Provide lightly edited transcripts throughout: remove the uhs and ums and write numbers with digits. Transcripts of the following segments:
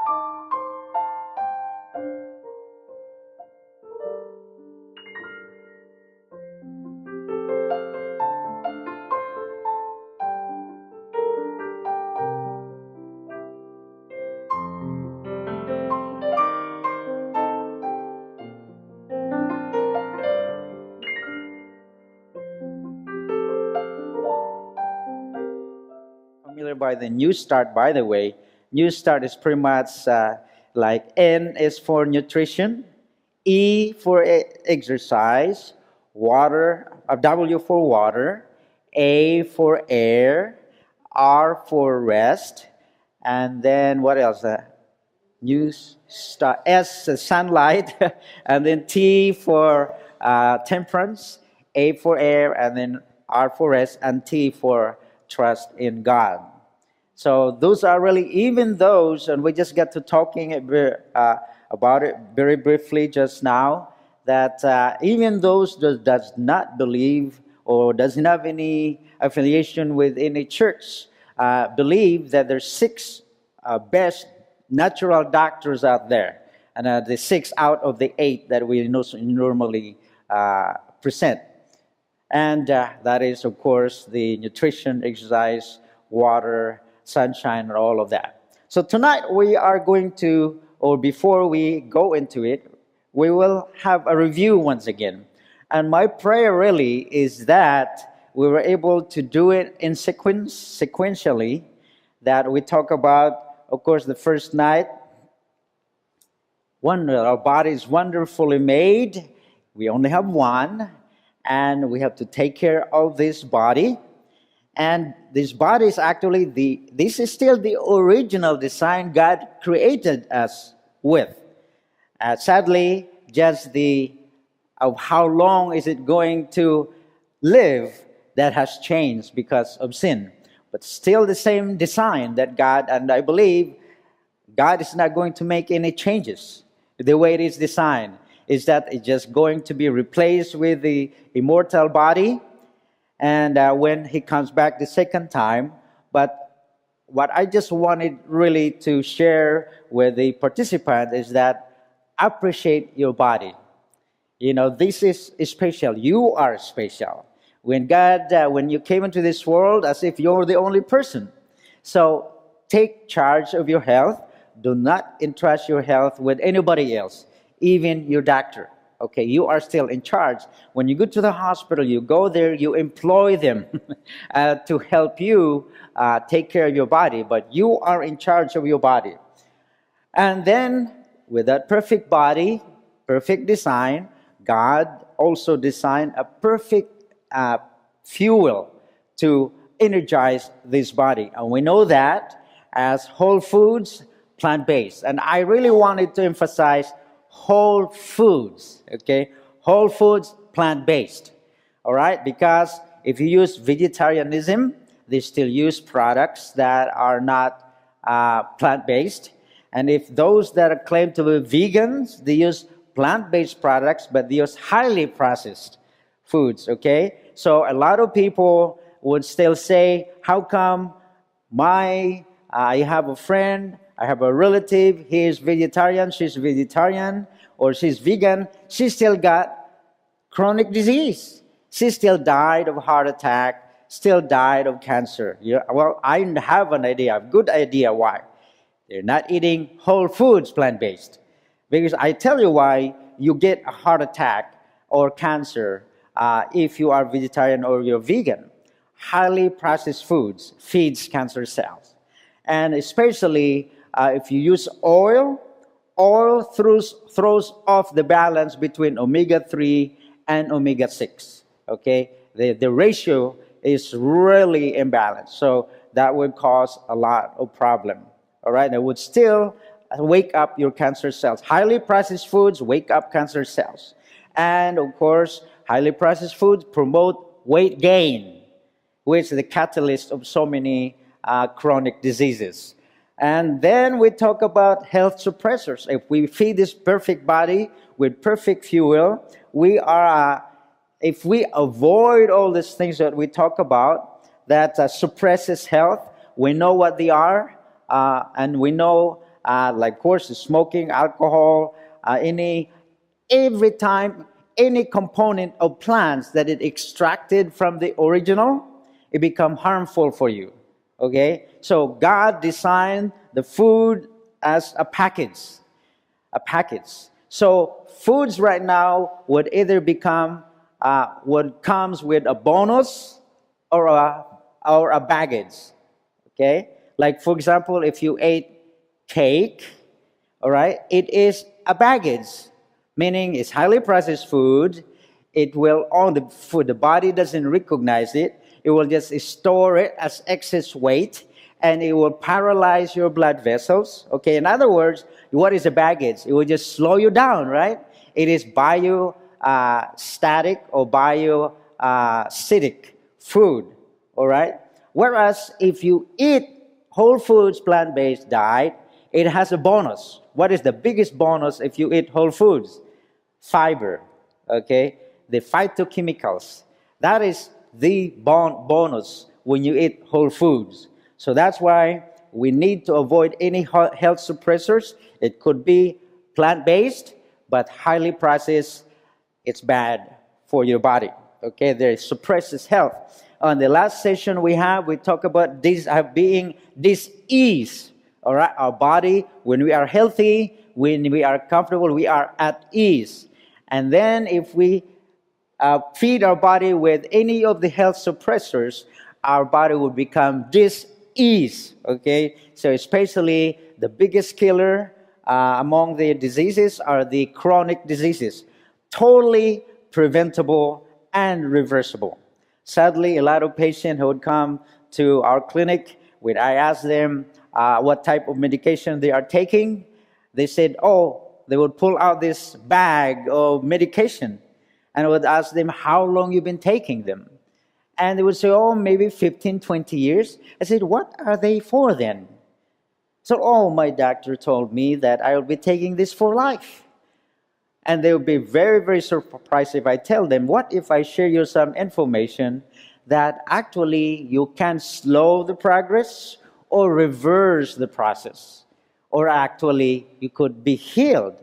Familiar by the New Start, by the way. New Start is pretty much like N is for nutrition, E for exercise, water, W for water, A for air, R for rest, and then what else? New Start, S sunlight, and then T for temperance, A for air, and then R for rest, and T for trust in God. So those are really, even those, and we just got to talking about it very briefly just now, that even those that does not believe or doesn't have any affiliation with any church believe that there's six best natural doctors out there, and the six out of the eight that we normally present. And that is, of course, the nutrition, exercise, water, sunshine, and all of that. So tonight we are going to, or before we go into it, we will have a review once again. And my prayer really is that we were able to do it in sequentially, that we talk about, of course, the first night, our body is wonderfully made. We only have one, and we have to take care of this body. And this body is actually this is still the original design God created us with. Sadly, just of how long is it going to live, that has changed because of sin. But still the same design that God, and I believe God is not going to make any changes. The way it is designed is that it's just going to be replaced with the immortal body, and when he comes back the second time. But what I just wanted really to share with the participant is that appreciate your body. You know, this is special. You are special. When when you came into this world, as if you're the only person. So take charge of your health. Do not entrust your health with anybody else, even your doctor. Okay, you are still in charge. When you go to the hospital, you go there, you employ them to help you take care of your body, but you are in charge of your body. And then, with that perfect body, perfect design, God also designed a perfect fuel to energize this body. And we know that as whole foods, plant-based. And I really wanted to emphasize whole foods, okay? Whole foods, plant-based, all right? Because if you use vegetarianism, they still use products that are not plant-based. And if those that are claimed to be vegans, they use plant-based products, but they use highly processed foods, okay? So a lot of people would still say, how come I have a friend, I have a relative, he is vegetarian, she's vegetarian, or she's vegan, she still got chronic disease. She still died of heart attack, still died of cancer. Well, I have an idea, a good idea why. They're not eating whole foods, plant-based. Because I tell you why you get a heart attack or cancer if you are vegetarian or you're vegan. Highly processed foods feeds cancer cells. And especially if you use oil throws off the balance between omega-3 and omega-6. Okay? The ratio is really imbalanced. So that would cause a lot of problem. All right? It would still wake up your cancer cells. Highly processed foods wake up cancer cells. And of course, highly processed foods promote weight gain, which is the catalyst of so many chronic diseases. And then we talk about health suppressors. If we feed this perfect body with perfect fuel, if we avoid all these things that we talk about that suppresses health, we know what they are, and we know like of course smoking, alcohol, every time any component of plants that it extracted from the original, it become harmful for you. Okay, so God designed the food as a package. So foods right now would either become what comes with a bonus or a baggage. Okay, like for example, if you ate cake, all right, it is a baggage, meaning it's highly processed food. It will on the food, the body doesn't recognize it. It will just store it as excess weight, and it will paralyze your blood vessels. Okay, in other words, what is a baggage? It will just slow you down, right? It is bio static or bio acidic food. All right. Whereas if you eat whole foods, plant-based diet, it has a bonus. What is the biggest bonus if you eat whole foods? Fiber. Okay, the phytochemicals. That is the bonus when you eat whole foods. So that's why we need to avoid any health suppressors. It could be plant-based, but highly processed. It's bad for your body. Okay, there suppresses health. On the last session we talk about this being dis-ease. All right, our body, when we are healthy, when we are comfortable, we are at ease. And then if we feed our body with any of the health suppressors, our body will become dis-ease. Okay, so especially the biggest killer among the diseases are the chronic diseases, totally preventable and reversible. Sadly, a lot of patients who would come to our clinic, when I ask them what type of medication they are taking, they said, they would pull out this bag of medication, and I would ask them how long you've been taking them. And they would say, maybe 15, 20 years. I said, what are they for then? So, my doctor told me that I will be taking this for life. And they will be very, very surprised if I tell them, what if I share you some information that actually you can slow the progress or reverse the process, or actually you could be healed.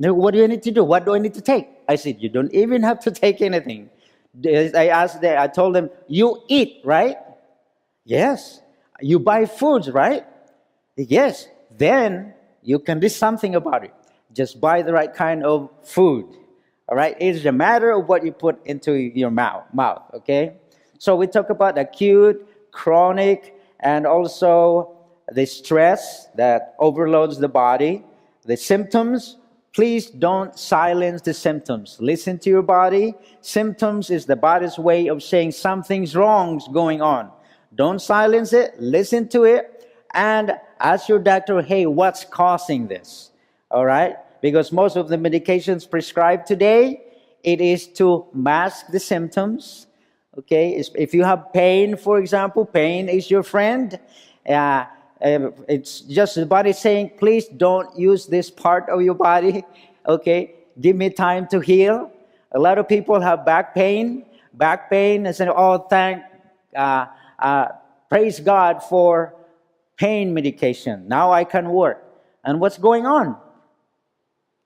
Now, what do you need to do? What do I need to take? I said, you don't even have to take anything. I told them, you eat, right? Yes. You buy foods, right? Yes. Then you can do something about it. Just buy the right kind of food. All right? It's a matter of what you put into your mouth, okay? So we talk about acute, chronic, and also the stress that overloads the body. The symptoms, please don't silence the symptoms. Listen to your body. Symptoms is the body's way of saying something's wrong's going on. Don't silence it. Listen to it. And ask your doctor, hey, what's causing this? All right? Because most of the medications prescribed today, it is to mask the symptoms. Okay? If you have pain, for example, pain is your friend. It's just the body saying, please don't use this part of your body. Okay? Give me time to heal. A lot of people have back pain. And say, praise God for pain medication. Now I can work. And what's going on?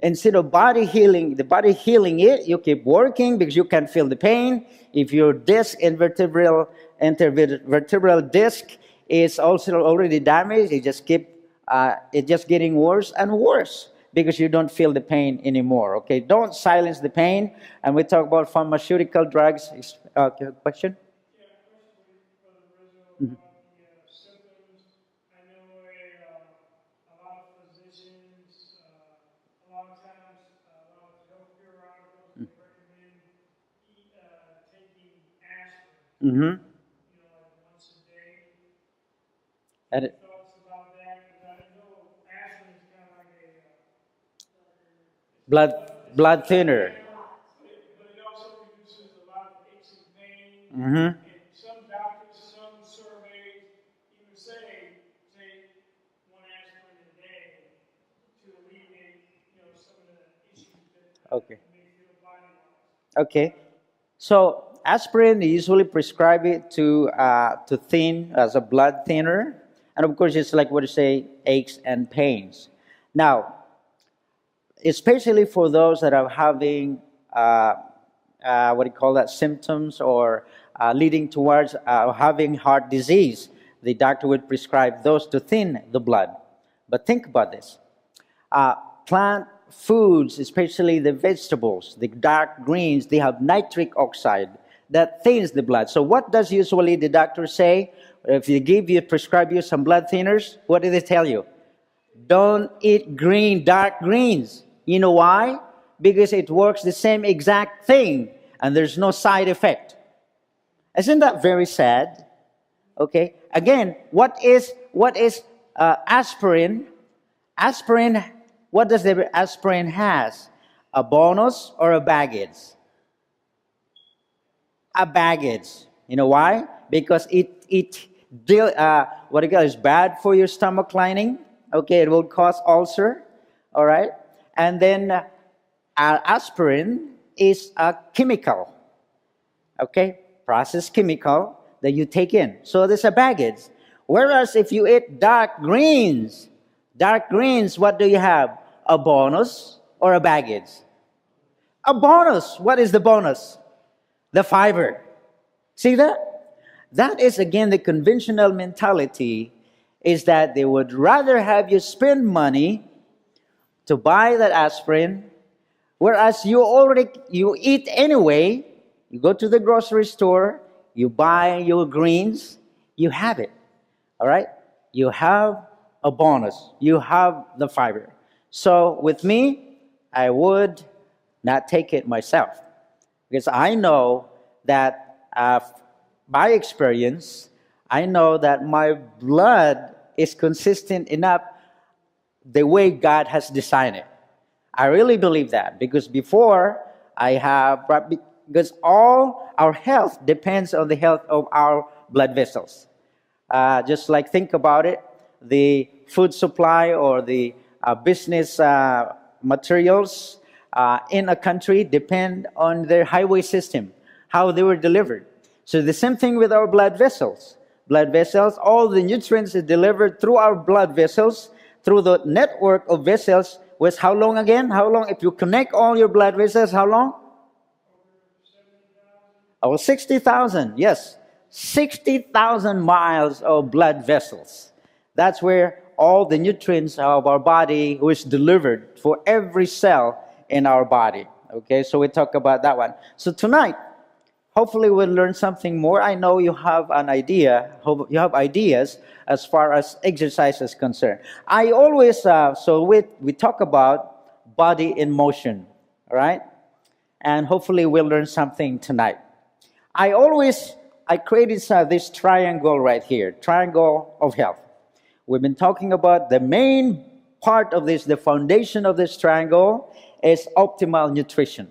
Instead of the body healing it, you keep working because you can feel the pain. If your disc, intervertebral disc is also already damaged, it just getting worse and worse because you don't feel the pain anymore. Okay, don't silence the pain. And we talk about pharmaceutical drugs. Question? Mm-hmm. Mm-hmm. And blood thinner. Mm-hmm. Okay. Okay. So aspirin, they usually prescribe it to thin as a blood thinner. And of course, it's like what you say, aches and pains. Now, especially for those that are having what do you call that, symptoms or leading towards having heart disease, the doctor would prescribe those to thin the blood. But think about this. Plant foods, especially the vegetables, the dark greens, they have nitric oxide that thins the blood. So what does usually the doctor say? If they prescribe you some blood thinners, what do they tell you? Don't eat dark greens. You know why? Because it works the same exact thing and there's no side effect. Isn't that very sad? Okay. Again, what is aspirin? Aspirin, what does the aspirin has? A bonus or a baggage? A baggage. You know why? Because it is bad for your stomach lining. Okay, it will cause ulcer. All right, and then aspirin is a chemical. Okay, processed chemical that you take in. So there's a baggage. Whereas if you eat dark greens, what do you have? A bonus or a baggage? A bonus. What is the bonus? The fiber. See that? That is again the conventional mentality, is that they would rather have you spend money to buy that aspirin, whereas you eat anyway. You go to the grocery store, you buy your greens, you have it. All right? You have a bonus. You have the fiber. So with me, I would not take it myself, because I know that by experience, I know that my blood is consistent enough the way God has designed it. I really believe that, because before because all our health depends on the health of our blood vessels. Just like think about it, the food supply or the business materials in a country depend on their highway system, how they were delivered. So the same thing with our blood vessels. Blood vessels, all the nutrients are delivered through our blood vessels, through the network of vessels, was how long again? How long? If you connect all your blood vessels, how long? Oh, 60,000, yes. 60,000 miles of blood vessels. That's where all the nutrients of our body was delivered for every cell in our body. Okay, so we talk about that one. So tonight, hopefully we'll learn something more. I know you have an idea, you have ideas as far as exercise is concerned. I always, we talk about body in motion, all right? And hopefully we'll learn something tonight. I created this triangle right here, triangle of health. We've been talking about the main part of this, the foundation of this triangle is optimal nutrition.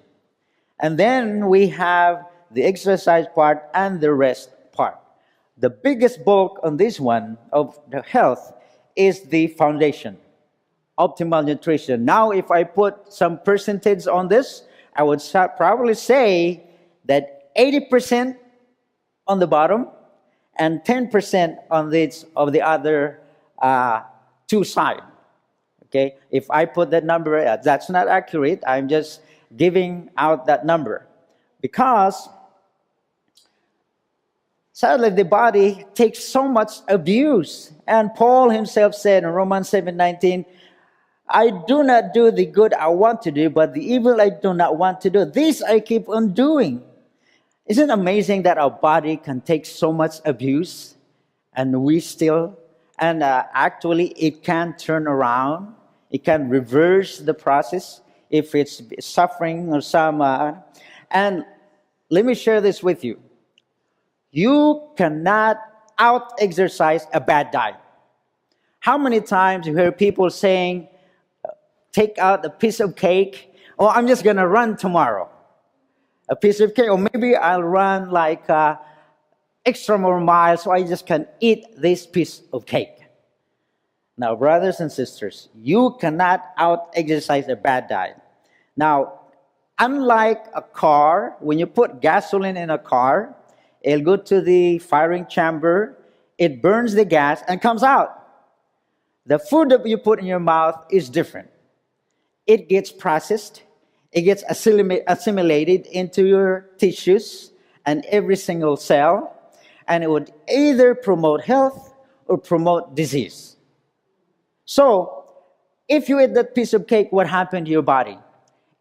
And then we have the exercise part and the rest part. The biggest bulk on this one of the health is the foundation, optimal nutrition. Now, if I put some percentage on this, I would probably say that 80% on the bottom and 10% on the other two sides. Okay, if I put that number, that's not accurate. I'm just giving out that number because sadly the body takes so much abuse. And Paul himself said in Romans 7:19, I do not do the good I want to do, but the evil I do not want to do, this I keep on doing. Isn't it amazing that our body can take so much abuse and we still, and actually it can turn around, it can reverse the process if it's suffering or some, and let me share this with you. You cannot out-exercise a bad diet. How many times you hear people saying, take out a piece of cake, oh, I'm just going to run tomorrow. A piece of cake, or maybe I'll run like extra more miles so I just can eat this piece of cake. Now, brothers and sisters, you cannot out-exercise a bad diet. Now, unlike a car, when you put gasoline in a car, it'll go to the firing chamber, It burns the gas and comes out. The food that you put in your mouth is different. It gets processed, it gets assimilated into your tissues and every single cell, and it would either promote health or promote disease. So, if you eat that piece of cake, what happened to your body?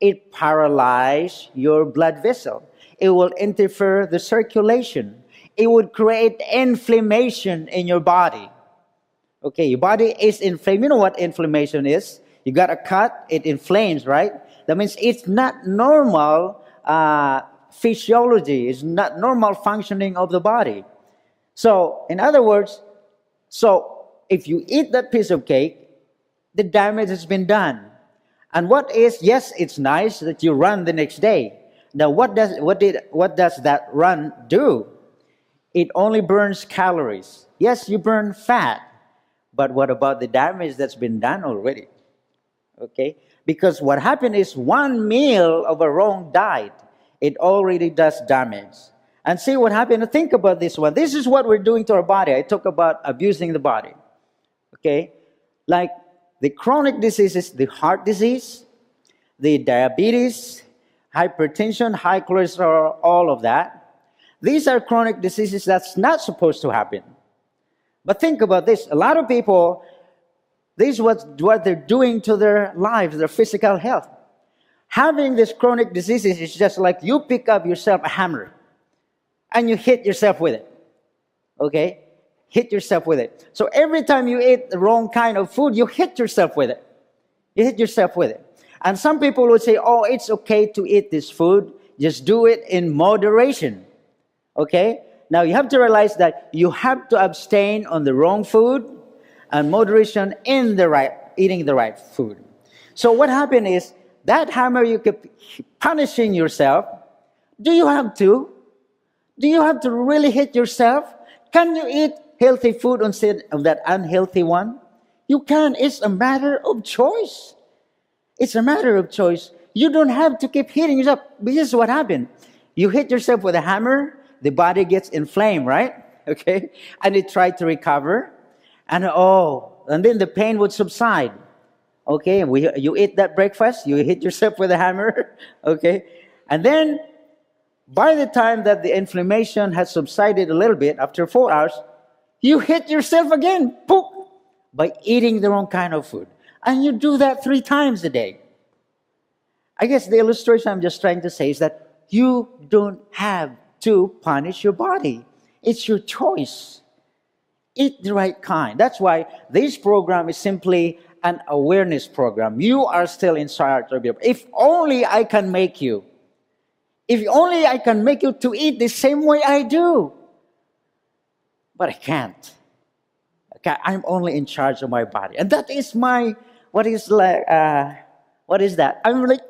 It paralyzes your blood vessel. It will interfere the circulation. It would create inflammation in your body. Okay, your body is inflamed. You know what inflammation is? You got a cut, it inflames, right? That means it's not normal physiology. It's not normal functioning of the body. So, in other words, if you eat that piece of cake, the damage has been done. And yes, it's nice that you run the next day. Now, what does that run do? It only burns calories. Yes, you burn fat. But what about the damage that's been done already? Okay? Because what happened is one meal of a wrong diet, it already does damage. And see what happened. Think about this one. This is what we're doing to our body. I talk about abusing the body. Okay? Like the chronic diseases, the heart disease, the diabetes, hypertension, high cholesterol, all of that. These are chronic diseases that's not supposed to happen. But think about this. A lot of people, this is what they're doing to their lives, their physical health. Having these chronic diseases is just like you pick up yourself a hammer and you hit yourself with it. Okay? Hit yourself with it. So every time you eat the wrong kind of food, you hit yourself with it. You hit yourself with it. And some people would say, oh, it's okay to eat this food. Just do it in moderation. Okay? Now, you have to realize that you have to abstain on the wrong food and moderation in eating the right food. So what happened is, that hammer you keep punishing yourself. Do you have to? Do you have to really hit yourself? Can you eat healthy food instead of that unhealthy one? You can. It's a matter of choice. It's a matter of choice. You don't have to keep hitting yourself. This is what happened. You hit yourself with a hammer, the body gets inflamed, right? Okay? And it tried to recover. And then the pain would subside. Okay? You eat that breakfast, you hit yourself with a hammer. Okay? And then, by the time that the inflammation has subsided a little bit, after 4 hours, you hit yourself again, poof, by eating the wrong kind of food. And you do that 3 times a day. I guess the illustration I'm just trying to say is that you don't have to punish your body. It's your choice. Eat the right kind. That's why this program is simply an awareness program. You are still in charge of your. If only I can make you. If only I can make you to eat the same way I do. But I can't. Okay, I'm only in charge of my body. And that is what is that? I'm like,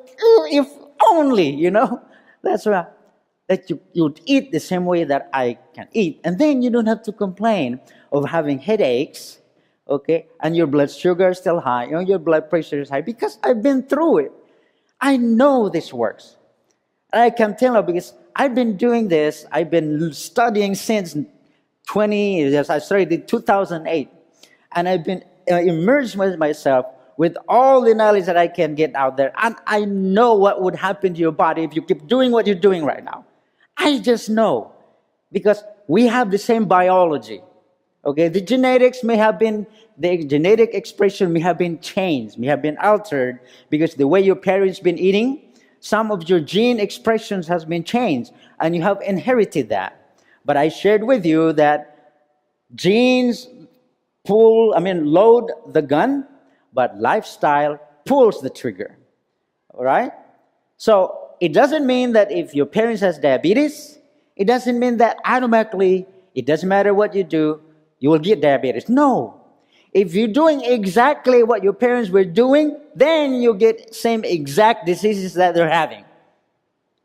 if only, That's right. That you'd eat the same way that I can eat. And then you don't have to complain of having headaches, okay? And your blood sugar is still high, your blood pressure is high, because I've been through it. I know this works. And I can tell you because I've been doing this. I've been studying since I started in 2008. And I've been immersed with myself with all the knowledge that I can get out there. And I know what would happen to your body if you keep doing what you're doing right now. I just know. Because we have the same biology. Okay, the genetic expression may have been changed, may have been altered, because the way your parents been eating, some of your gene expressions has been changed, and you have inherited that. But I shared with you that genes load the gun, but lifestyle pulls the trigger. All right? So it doesn't mean that if your parents has diabetes, it doesn't mean that automatically, it doesn't matter what you do, you will get diabetes. No. If you're doing exactly what your parents were doing, then you get same exact diseases that they're having.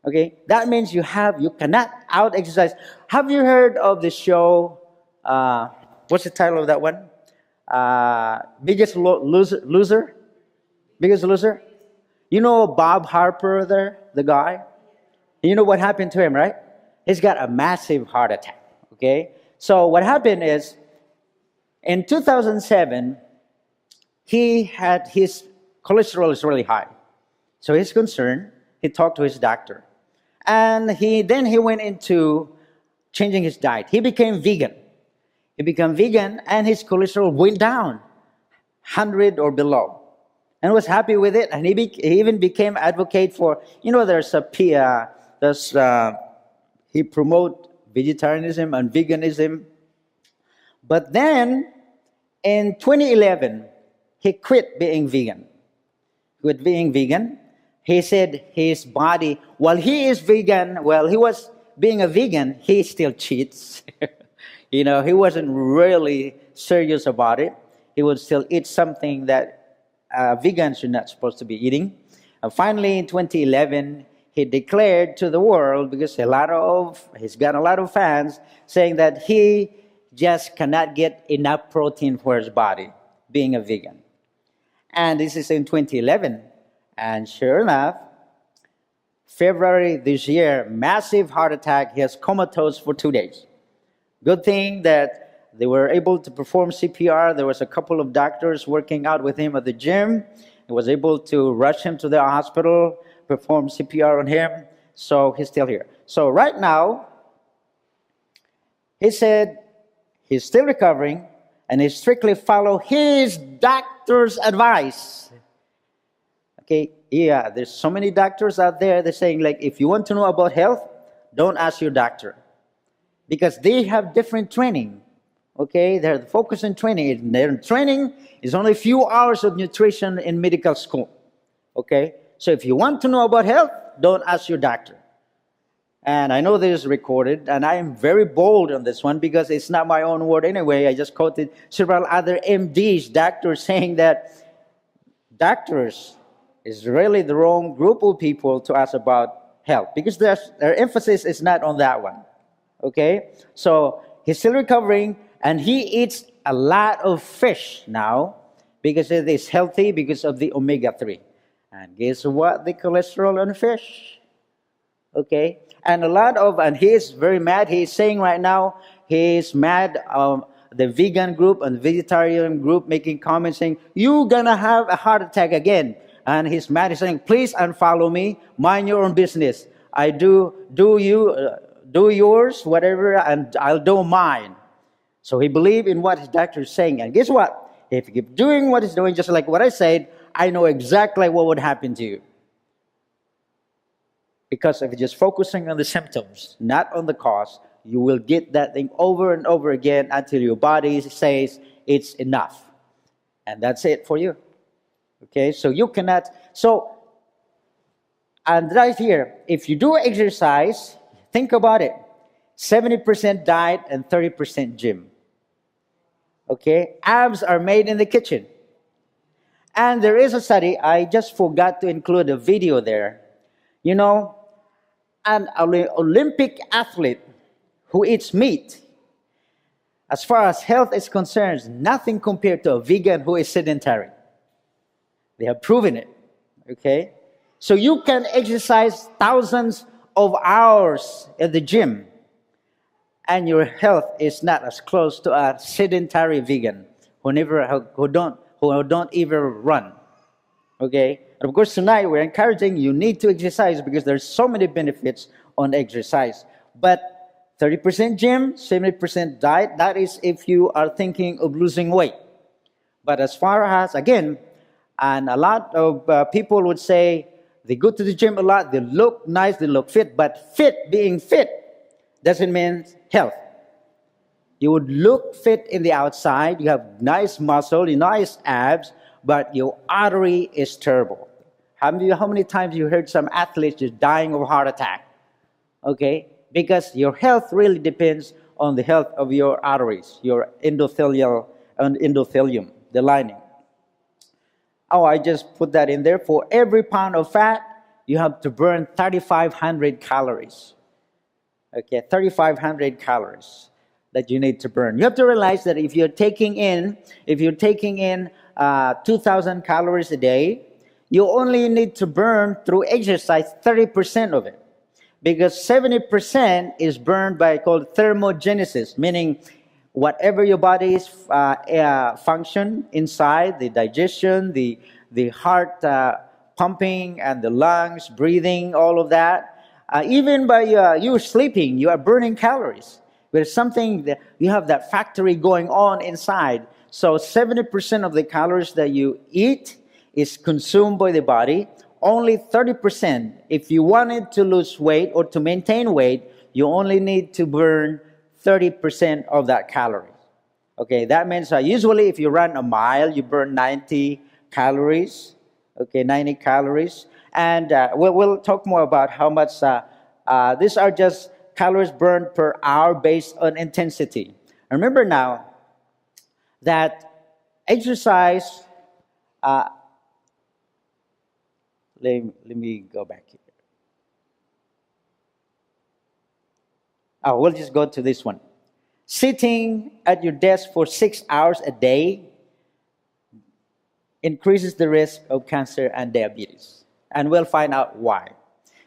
Okay? That means you cannot out-exercise. Have you heard of the show, what's the title of that one? Biggest Loser? Biggest Loser? You know Bob Harper there, the guy? You know what happened to him, right? He's got a massive heart attack, okay? So what happened is, In 2007, he had his cholesterol is really high. So he's concerned. He talked to his doctor. And he went into changing his diet. He became vegan. He became vegan and his cholesterol went down 100 or below. And was happy with it. And he even became advocate for, there's a PIA, he promote vegetarianism and veganism. But then in 2011, he quit being vegan. He said his body, while he is vegan, while he was being a vegan, he still cheats. He wasn't really serious about it. He would still eat something that vegans are not supposed to be eating. Finally, in 2011, he declared to the world, because he's got a lot of fans, saying that he just cannot get enough protein for his body, being a vegan. And this is in 2011. And sure enough, February this year, massive heart attack. He has comatose for 2 days. Good thing that they were able to perform CPR. There was a couple of doctors working out with him at the gym. He was able to rush him to the hospital, perform CPR on him. So he's still here. So right now, he said he's still recovering and he strictly follow his doctor's advice. Okay, yeah, there's so many doctors out there. They're saying, like, if you want to know about health, don't ask your doctor. Because they have different training. Okay, they're focused on training. Their training is only a few hours of nutrition in medical school. Okay, so if you want to know about health, don't ask your doctor. And I know this is recorded, and I am very bold on this one because it's not my own word anyway. I just quoted several other MDs, doctors, saying that doctors is really the wrong group of people to ask about health because their emphasis is not on that one. Okay? So he's still recovering and he eats a lot of fish now because it is healthy because of the omega-3. And guess what? The cholesterol on fish. Okay? And he's very mad. He's saying right now, he's mad. The vegan group and vegetarian group making comments saying, you're gonna have a heart attack again. And he's mad. He's saying, please unfollow me. Mind your own business. I do yours, whatever, and I'll do mine. So he believed in what his doctor is saying. And guess what? If you keep doing what he's doing, just like what I said, I know exactly what would happen to you. Because if you're just focusing on the symptoms, not on the cause, you will get that thing over and over again until your body says it's enough. And that's it for you. Okay, so you cannot. And right here, if you do exercise, think about it. 70% diet and 30% gym. Okay, abs are made in the kitchen. And there is a study, I just forgot to include a video there. An Olympic athlete who eats meat, as far as health is concerned, nothing compared to a vegan who is sedentary. They have proven it, okay? So you can exercise thousands of hours at the gym, and your health is not as close to a sedentary vegan who don't even run, okay? And of course, tonight we're encouraging you need to exercise because there's so many benefits on exercise. But 30% gym, 70% diet, that is if you are thinking of losing weight. But as far as, again, and a lot of people would say they go to the gym a lot, they look nice, they look fit, but being fit doesn't mean health. You would look fit in the outside, you have nice muscle, nice abs, but your artery is terrible. How many times you heard some athletes just dying of a heart attack? Okay? Because your health really depends on the health of your arteries, your endothelium, the lining. Oh, I just put that in there. For every pound of fat, you have to burn 3,500 calories. Okay, 3,500 calories that you need to burn. You have to realize that if you're taking in 2,000 calories a day, you only need to burn through exercise 30% of it. Because 70% is burned by called thermogenesis, meaning whatever your body's function inside, the digestion, the heart pumping, and the lungs, breathing, all of that. Even by you sleeping, you are burning calories. There's something that you have that factory going on inside. So 70% of the calories that you eat is consumed by the body. Only 30%, if you wanted to lose weight or to maintain weight, you only need to burn 30% of that calories. Okay, that means usually if you run a mile, you burn 90 calories. Okay, 90 calories. And we'll talk more about how much, these are just calories burned per hour based on intensity. Remember now that exercise, let me go back here. Oh, we'll just go to this one. Sitting at your desk for 6 hours a day increases the risk of cancer and diabetes. And we'll find out why.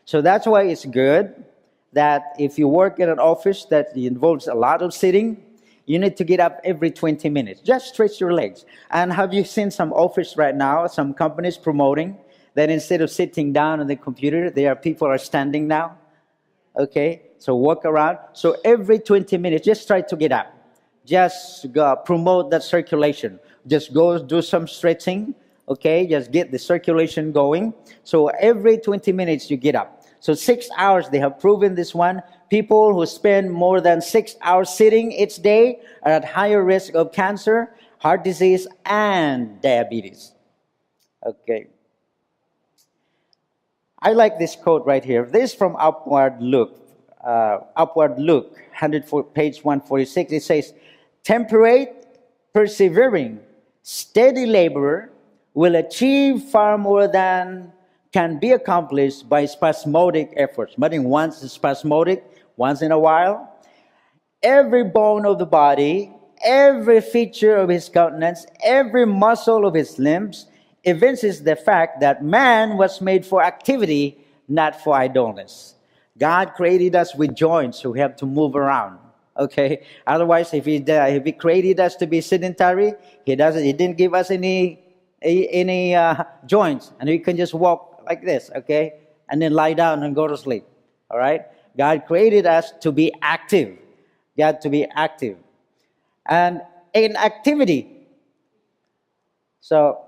So that's why it's good that if you work in an office that involves a lot of sitting, you need to get up every 20 minutes. Just stretch your legs. And have you seen some office right now, some companies promoting that instead of sitting down on the computer, people are standing now? Okay, so walk around. So every 20 minutes, just try to get up. Just promote that circulation. Just go do some stretching. Okay, just get the circulation going. So every 20 minutes, you get up. So 6 hours, they have proven this one. People who spend more than 6 hours sitting each day are at higher risk of cancer, heart disease, and diabetes. Okay. I like this quote right here. This is from Upward Look. Page 146. It says, temperate, persevering, steady labor will achieve far more than can be accomplished by spasmodic efforts. Meaning once is spasmodic, once in a while. Every bone of the body, every feature of his countenance, every muscle of his limbs evinces the fact that man was made for activity, not for idleness. God created us with joints, so we have to move around. Okay. Otherwise, if he created us to be sedentary, he didn't give us any joints, and we can just walk like this. Okay, and then lie down and go to sleep. All right. God created us to be active. God to be active, and in activity. So.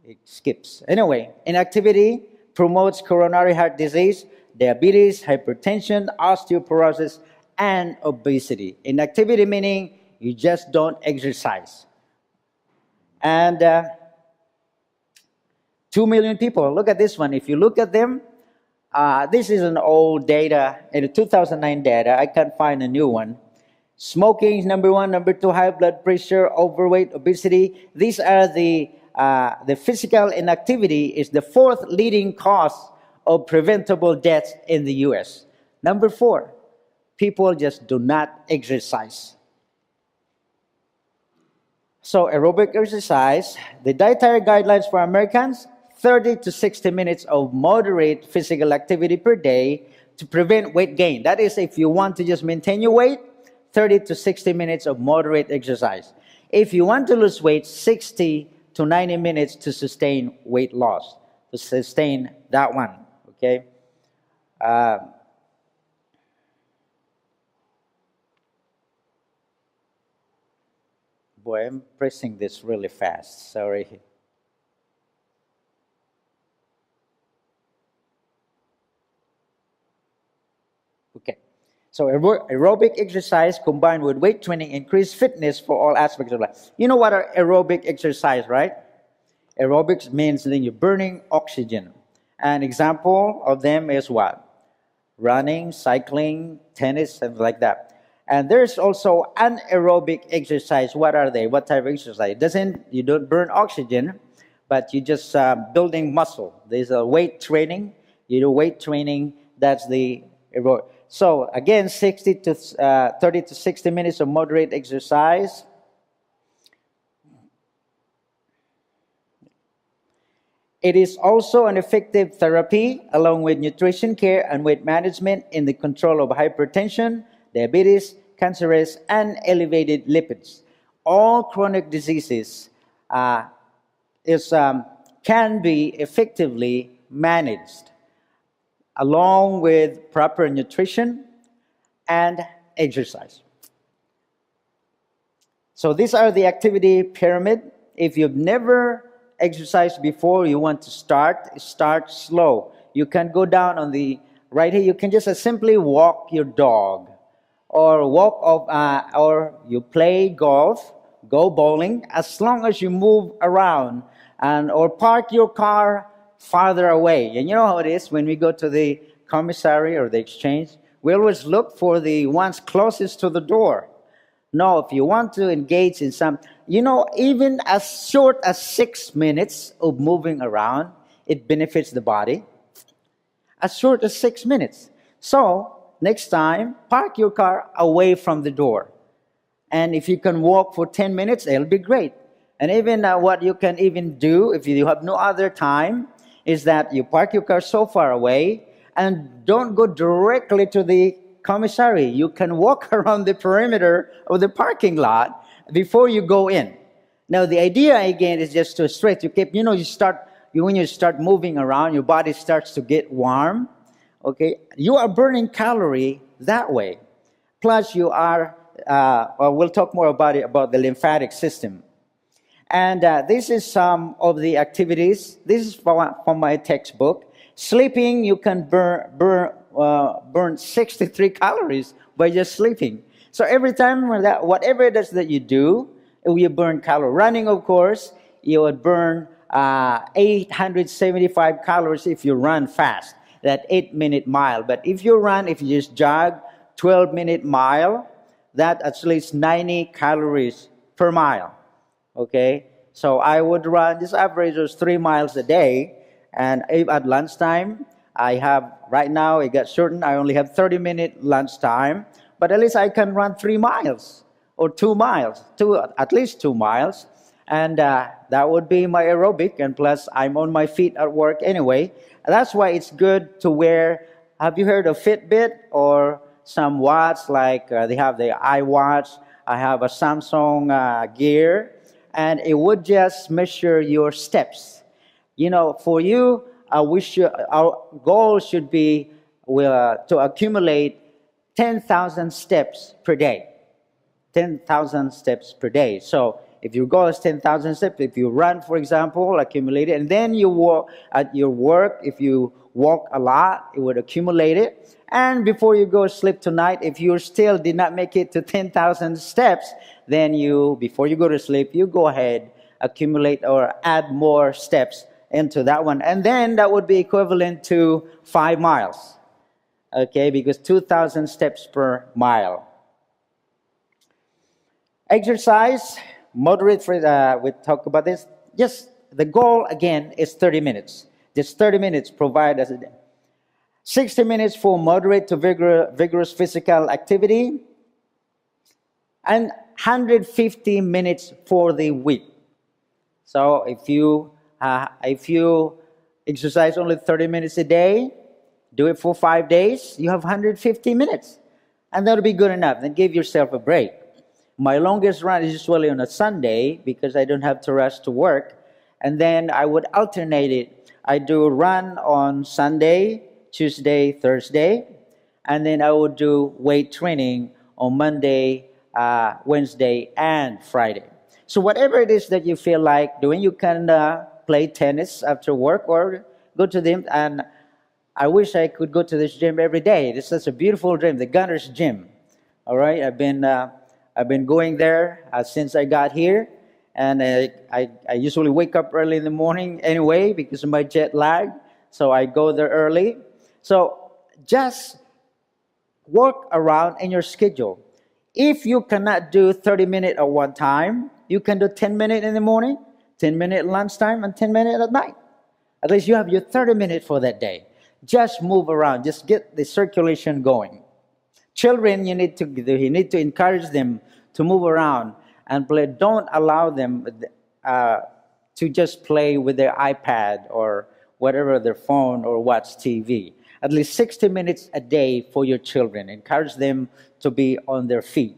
It skips. Anyway, inactivity promotes coronary heart disease, diabetes, hypertension, osteoporosis, and obesity. Inactivity meaning you just don't exercise. And 2 million people. Look at this one. If you look at them, this is an old data, in 2009 data. I can't find a new one. Smoking is number one. Number two, high blood pressure, overweight, obesity. These are the physical inactivity is the fourth leading cause of preventable deaths in the U.S. Number four, people just do not exercise. So aerobic exercise, the dietary guidelines for Americans, 30 to 60 minutes of moderate physical activity per day to prevent weight gain. That is, if you want to just maintain your weight, 30 to 60 minutes of moderate exercise. If you want to lose weight, 60 to 90 minutes to sustain weight loss, to sustain that one, okay? Boy, I'm pressing this really fast, sorry. Okay, so aerobic exercise combined with weight training increase fitness for all aspects of life. You know what are aerobic exercise, right? Aerobics means that you're burning oxygen. An example of them is what? Running, cycling, tennis, and like that. And there's also anaerobic exercise. What are they? What type of exercise? You don't burn oxygen, but you just building muscle. There's a weight training. You do weight training. That's the aerobic. So again, 30 to 60 minutes of moderate exercise. It is also an effective therapy along with nutrition care and weight management in the control of hypertension, diabetes, cancerous, and elevated lipids. All chronic diseases uh, can be effectively managed along with proper nutrition and exercise. So these are the activity pyramid. If you've never exercised before, you want to start slow. You can go down on the right here. You can just simply walk your dog, or or you play golf, go bowling. As long as you move around, and or park your car farther away. And you know how it is when we go to the commissary or the exchange. We always look for the ones closest to the door. No, if you want to engage in some, even as short as 6 minutes of moving around, it benefits the body. As short as 6 minutes. So, next time, park your car away from the door. And if you can walk for 10 minutes, it'll be great. And even what you can even do, if you have no other time, is that you park your car so far away and don't go directly to the commissary. You can walk around the perimeter of the parking lot before you go in. Now, the idea again is just to stretch. When you start moving around, your body starts to get warm. Okay, you are burning calorie that way. Plus, you are. We'll talk more about it, about the lymphatic system. And this is some of the activities. This is from my textbook. Sleeping, you can burn 63 calories by just sleeping. So every time whatever it is that you do, you burn calories. Running, of course, you would burn 875 calories if you run fast, that 8-minute mile. But if you just jog 12-minute mile, that at least 90 calories per mile. Okay, so I would run, this average was 3 miles a day, and at lunchtime, right now it got shortened, I only have 30-minute lunchtime, but at least I can run 3 miles, or 2 miles, at least 2 miles, and that would be my aerobic, and plus I'm on my feet at work anyway. That's why it's good to wear, have you heard of Fitbit, or some watch, like they have the iWatch, I have a Samsung Gear, and it would just measure your steps. For you, our goal should be to accumulate 10,000 steps per day. 10,000 steps per day. So if your goal is 10,000 steps, if you run, for example, accumulate it, and then you walk at your work, if you walk a lot, it would accumulate it. And before you go to sleep tonight, if you still did not make it to 10,000 steps, then before you go to sleep, you go ahead, accumulate or add more steps into that one. And then that would be equivalent to 5 miles. Okay, because 2,000 steps per mile. Exercise, moderate, we talk about this. Just the goal again is 30 minutes. Just 30 minutes provide us 60 minutes for moderate to vigorous physical activity, and 150 minutes for the week. So if you exercise only 30 minutes a day, do it for 5 days, you have 150 minutes. And that'll be good enough. Then give yourself a break. My longest run is usually on a Sunday because I don't have to rush to work. And then I would alternate it. I do run on Sunday, Tuesday, Thursday. And then I would do weight training on Monday, Wednesday, and Friday. So whatever it is that you feel like doing, you can play tennis after work or go to the, and I wish I could go to this gym every day. This is a beautiful gym, the Gunners Gym. All right, I've been going there since I got here, and I usually wake up early in the morning anyway because of my jet lag, so I go there early. So just work around in your schedule. If you cannot do 30 minutes at one time, you can do 10 minutes in the morning, 10 minutes lunchtime, and 10 minutes at night. At least you have your 30 minutes for that day. Just move around. Just get the circulation going. Children, you need to encourage them to move around and play. Don't allow them to just play with their iPad or whatever, their phone, or watch TV. At least 60 minutes a day for your children. Encourage them to be on their feet.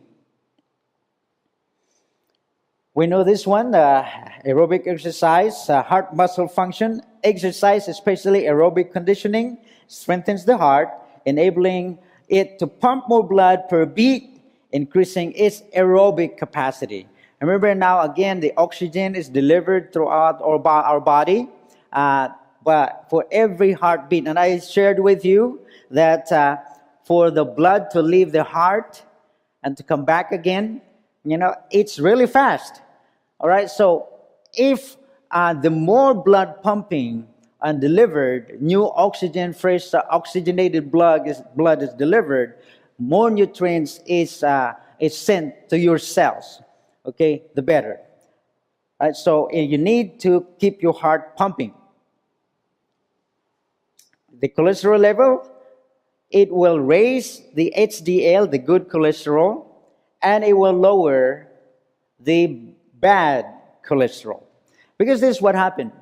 We know this one, aerobic exercise, heart muscle function. Exercise, especially aerobic conditioning, strengthens the heart, enabling it to pump more blood per beat, increasing its aerobic capacity. Remember now, again, the oxygen is delivered throughout our body, but for every heartbeat. And I shared with you that for the blood to leave the heart and to come back again, it's really fast. All right, so if the more blood pumping and delivered, new oxygen, fresh oxygenated blood is delivered, more nutrients is sent to your cells. Okay, the better. All right, so you need to keep your heart pumping. The cholesterol level, it will raise the HDL, the good cholesterol, and it will lower the bad cholesterol. Because this is what happened.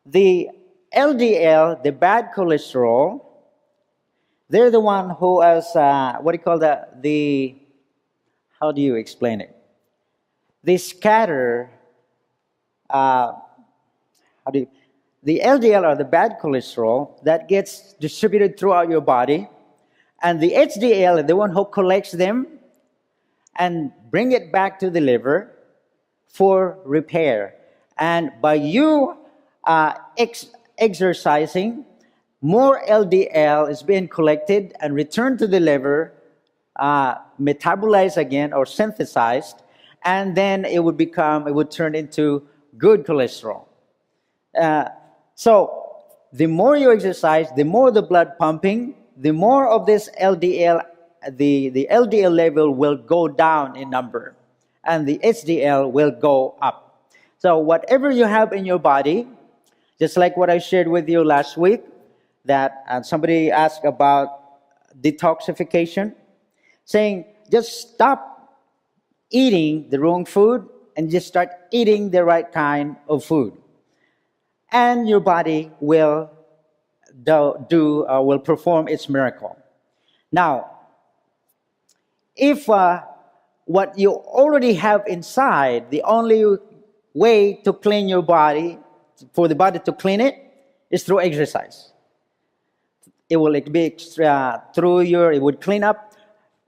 The LDL, the bad cholesterol, they're the one who has, how do you explain it? They scatter, the LDL are the bad cholesterol that gets distributed throughout your body, and the HDL is the one who collects them and bring it back to the liver for repair. And by you exercising, more LDL is being collected and returned to the liver, metabolized again or synthesized, and then it would turn into good cholesterol. So the more you exercise, the more the blood pumping, the more of this LDL, the LDL level will go down in number, and the HDL will go up. So whatever you have in your body, just like what I shared with you last week, that somebody asked about detoxification, saying just stop eating the wrong food and just start eating the right kind of food, and your body will perform its miracle. Now, if what you already have inside, the only way to clean your body, for the body to clean it, is through exercise. It will be it would clean up.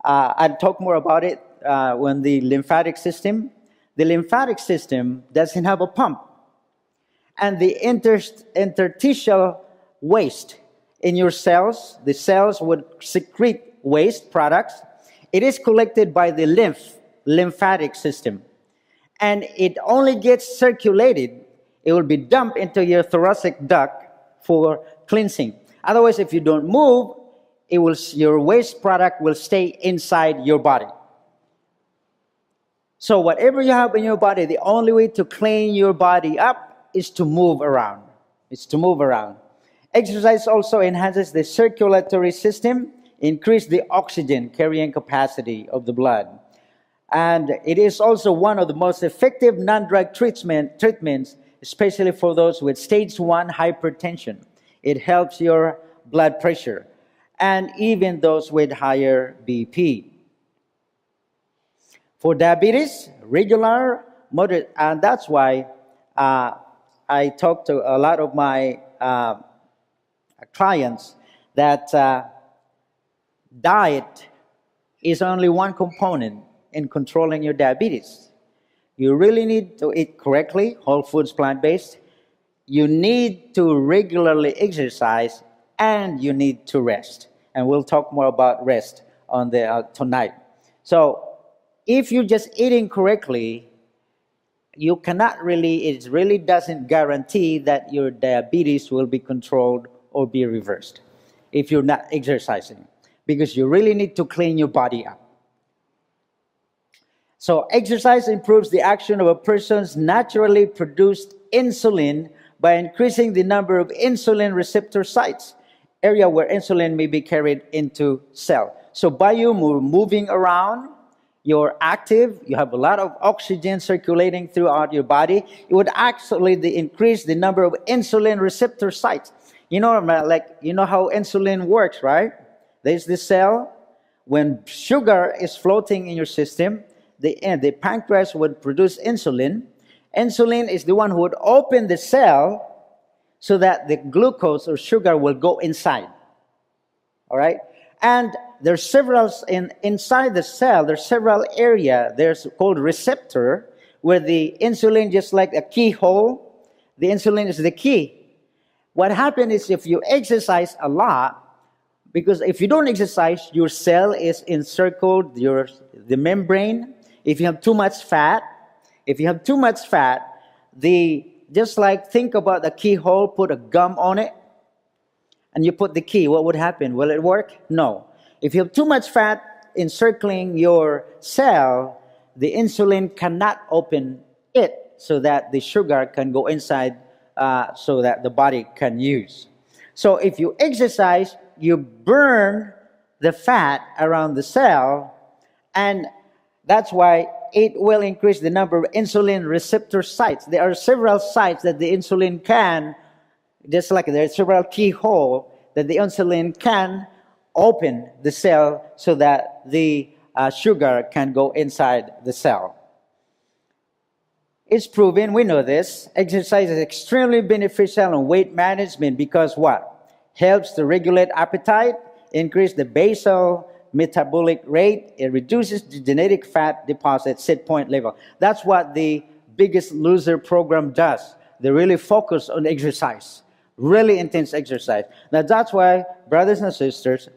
I'll talk more about it when the lymphatic system. The lymphatic system doesn't have a pump. And the interstitial waste in your cells, the cells would secrete waste products. It is collected by the lymphatic system. And it only gets circulated. It will be dumped into your thoracic duct for cleansing. Otherwise, if you don't move, your waste product will stay inside your body. So whatever you have in your body, the only way to clean your body up is to move around. Exercise also enhances the circulatory system, increase the oxygen carrying capacity of the blood. And it is also one of the most effective non-drug treatments, especially for those with stage 1 hypertension. It helps your blood pressure, and even those with higher BP. For diabetes, regular, moderate, and that's why I talk to a lot of my clients that diet is only one component in controlling your diabetes. You really need to eat correctly, whole foods, plant-based. You need to regularly exercise, and you need to rest. And we'll talk more about rest on tonight. So if you're just eating correctly, it really doesn't guarantee that your diabetes will be controlled or be reversed if you're not exercising, because you really need to clean your body up. So exercise improves the action of a person's naturally produced insulin by increasing the number of insulin receptor sites, area where insulin may be carried into cell. So by you moving around, you're active, you have a lot of oxygen circulating throughout your body, it would actually increase the number of insulin receptor sites. You know how insulin works, right? There's this cell. When sugar is floating in your system, the pancreas would produce insulin. Insulin is the one who would open the cell so that the glucose or sugar will go inside. All right? And there's several, inside the cell, there's several areas. There's called receptor, where the insulin, just like a keyhole, the insulin is the key. What happens is if you exercise a lot, because if you don't exercise, your cell is encircled, the membrane. If you have too much fat, just like think about the keyhole, put a gum on it, and you put the key, what would happen? Will it work? No. If you have too much fat encircling your cell, the insulin cannot open it so that the sugar can go inside so that the body can use. So if you exercise, you burn the fat around the cell, and that's why it will increase the number of insulin receptor sites. There are several sites that the insulin can, just like there are several keyholes that the insulin can open the cell so that the sugar can go inside the cell. It's proven, we know this, exercise is extremely beneficial in weight management because what? Helps to regulate appetite, increase the basal metabolic rate, it reduces the genetic fat deposit set point level. That's what the Biggest Loser program does. They really focus on exercise, really intense exercise. Now that's why, brothers and sisters,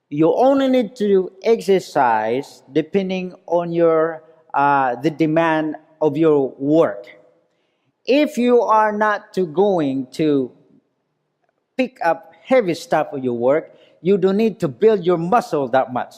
you only need to exercise depending on the demand of your work. If you are not going to pick up heavy stuff of your work, you don't need to build your muscle that much.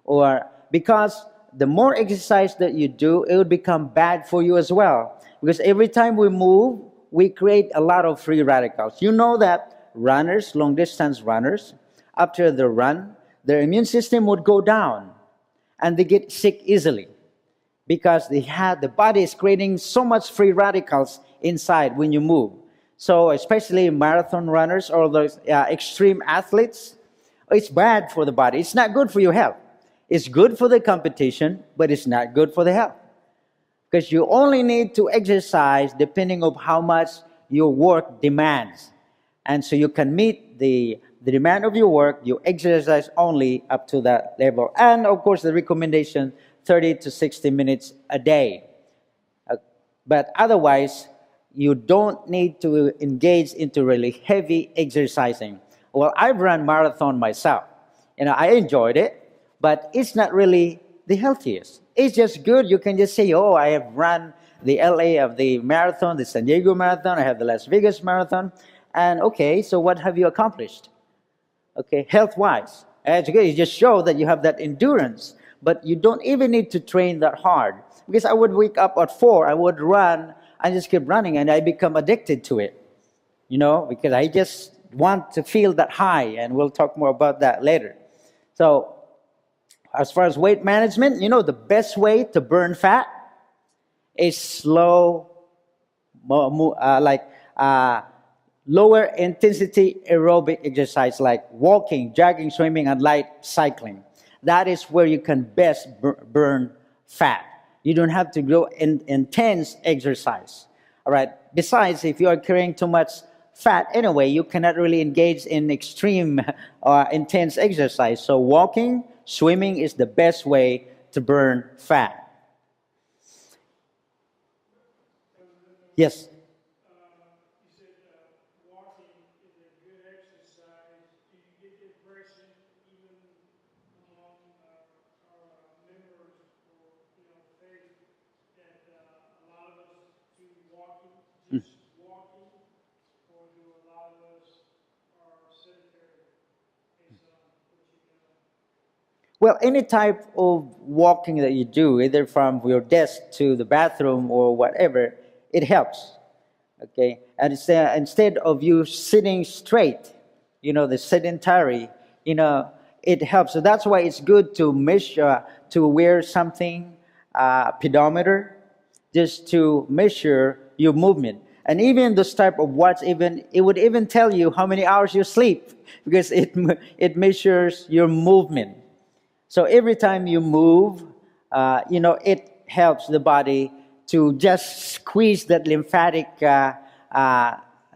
Or because the more exercise that you do, it will become bad for you as well. Because every time we move, we create a lot of free radicals. You know that runners, long distance runners, after the run, their immune system would go down and they get sick easily because the body is creating so much free radicals inside when you move. So especially marathon runners or those extreme athletes, it's bad for the body. It's not good for your health. It's good for the competition, but it's not good for the health. Because you only need to exercise depending on how much your work demands. And so you can meet the demand of your work, you exercise only up to that level. And of course, the recommendation, 30 to 60 minutes a day. But otherwise, you don't need to engage into really heavy exercising. Well, I've run marathon myself. I enjoyed it, but it's not really the healthiest. It's just good. You can just say, oh, I have run the LA of the marathon, the San Diego marathon, I have the Las Vegas marathon. And okay, so what have you accomplished? Okay, health-wise. It's good. You just show that you have that endurance, but you don't even need to train that hard. Because I would wake up at 4, I would run, I just keep running, and I become addicted to it. Because I just want to feel that high, and we'll talk more about that later. So, as far as weight management, the best way to burn fat is slow, lower intensity aerobic exercise like walking, jogging, swimming, and light cycling. That is where you can best burn fat. You don't have to go intense exercise. All right. Besides, if you are carrying too much fat anyway, you cannot really engage in extreme intense exercise. So walking, swimming is the best way to burn fat. Yes. Well, any type of walking that you do, either from your desk to the bathroom or whatever, it helps. Okay, and instead of you sitting straight, the sedentary, it helps. So that's why it's good to measure, to wear something, pedometer, just to measure your movement. And even this type of watch, even it would even tell you how many hours you sleep because it measures your movement. So every time you move, it helps the body to just squeeze that lymphatic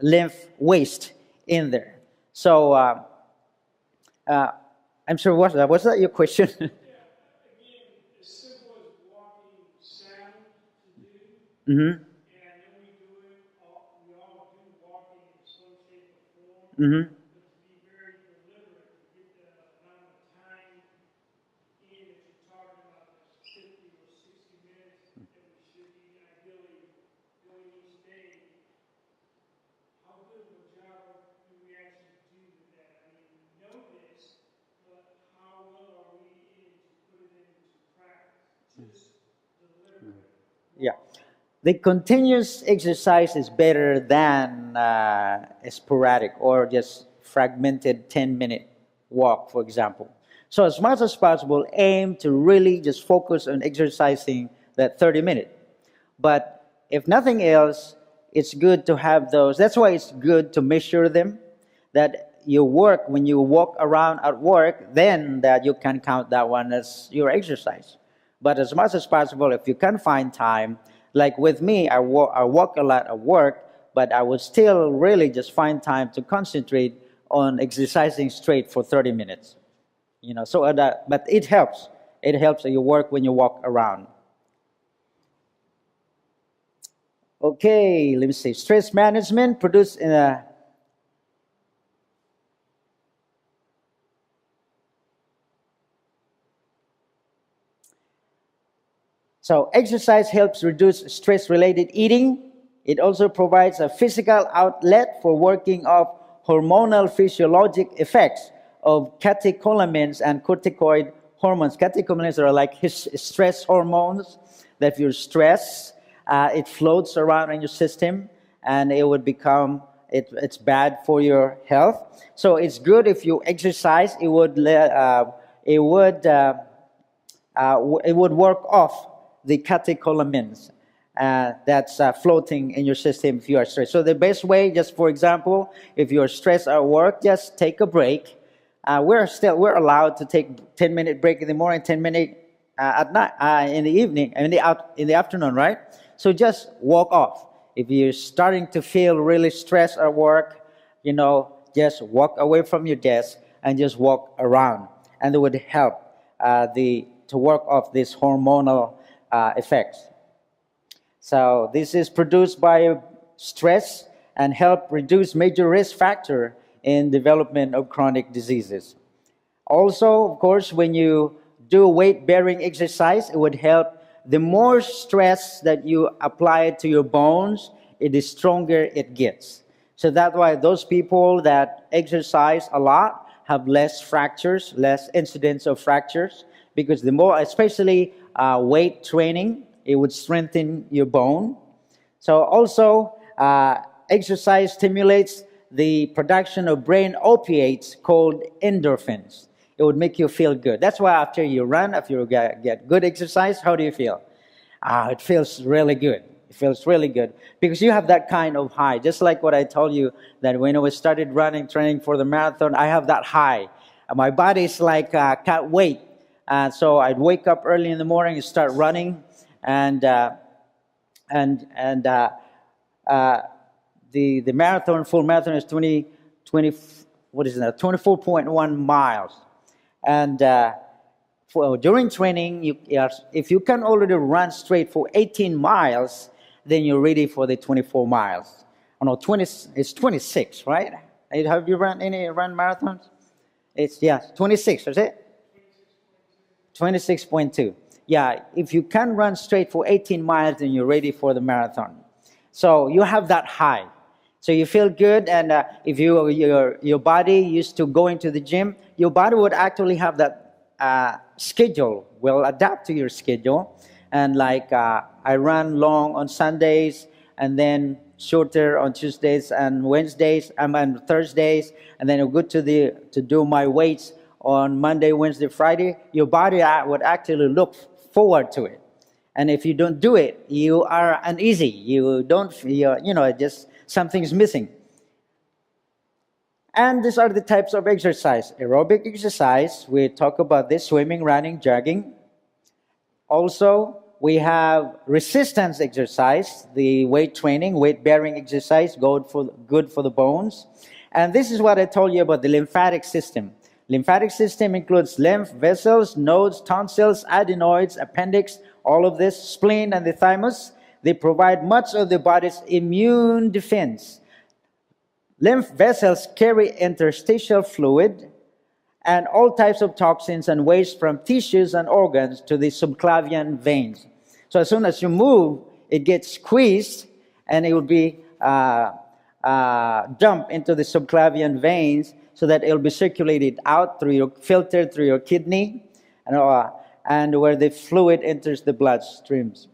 lymph waste in there. So I'm sure was that your question? Mm-hmm. Mm-hmm. Yeah. The continuous exercise is better than a sporadic or just fragmented 10-minute walk, for example. So as much as possible, aim to really just focus on exercising that 30 minutes. But if nothing else, it's good to have those. That's why it's good to measure them. That you work, when you walk around at work, then that you can count that one as your exercise. But as much as possible, if you can find time, like with me, I walk a lot at work, but I would still really just find time to concentrate on exercising straight for 30 minutes. So but it helps. It helps your work when you walk around. Okay, let me see. Stress management produced in a. So exercise helps reduce stress-related eating. It also provides a physical outlet for working off hormonal physiologic effects of catecholamines and corticoid hormones. Catecholamines are like stress hormones that if you're stressed, it floats around in your system and it would become, it's bad for your health. So it's good if you exercise, it would work off the catecholamines that's floating in your system if you are stressed. So the best way, just for example, if you're stressed at work, just take a break. We're allowed to take 10-minute break in the morning, 10-minute at night, in the evening, in the afternoon, right? So just walk off. If you're starting to feel really stressed at work, just walk away from your desk and just walk around, and it would help to work off these hormonal effects. So this is produced by stress and help reduce major risk factor in development of chronic diseases. Also, of course, when you do weight-bearing exercise, it would help. The more stress that you apply to your bones, the stronger it gets. So that's why those people that exercise a lot have less fractures, less incidence of fractures, because the more, especially weight training, it would strengthen your bone. So also, exercise stimulates the production of brain opiates called endorphins. It would make you feel good. That's why after you run, after you get good exercise, how do you feel? It feels really good. It feels really good because you have that kind of high. Just like what I told you, that when I started training for the marathon, I have that high. My body is like can't wait. So I'd wake up early in the morning and start running, and the marathon, full marathon is 24.1 miles, and during training, if you can already run straight for 18 miles, then you're ready for the 24 miles. Oh no, it's 26, right? Have you run marathons? It's 26, is it? 26.2. Yeah, if you can run straight for 18 miles, then you're ready for the marathon. So you have that high. So you feel good, and if your body used to going to the gym, your body would actually have that schedule, will adapt to your schedule. And like I run long on Sundays, and then shorter on Tuesdays and Wednesdays, and Thursdays, and then I go to do my weights on Monday, Wednesday, Friday, your body would actually look forward to it. And if you don't do it, you are uneasy. You don't, just something's missing. And these are the types of exercise. Aerobic exercise, we talk about this, swimming, running, jogging. Also, we have resistance exercise, the weight training, weight-bearing exercise, good for the bones. And this is what I told you about the lymphatic system. Lymphatic system includes lymph vessels, nodes, tonsils, adenoids, appendix, all of this, spleen, and the thymus. They provide much of the body's immune defense. Lymph vessels carry interstitial fluid and all types of toxins and waste from tissues and organs to the subclavian veins. So as soon as you move, it gets squeezed and it will be dumped into the subclavian veins so that it will be circulated out filtered through your kidney and where the fluid enters the bloodstreams.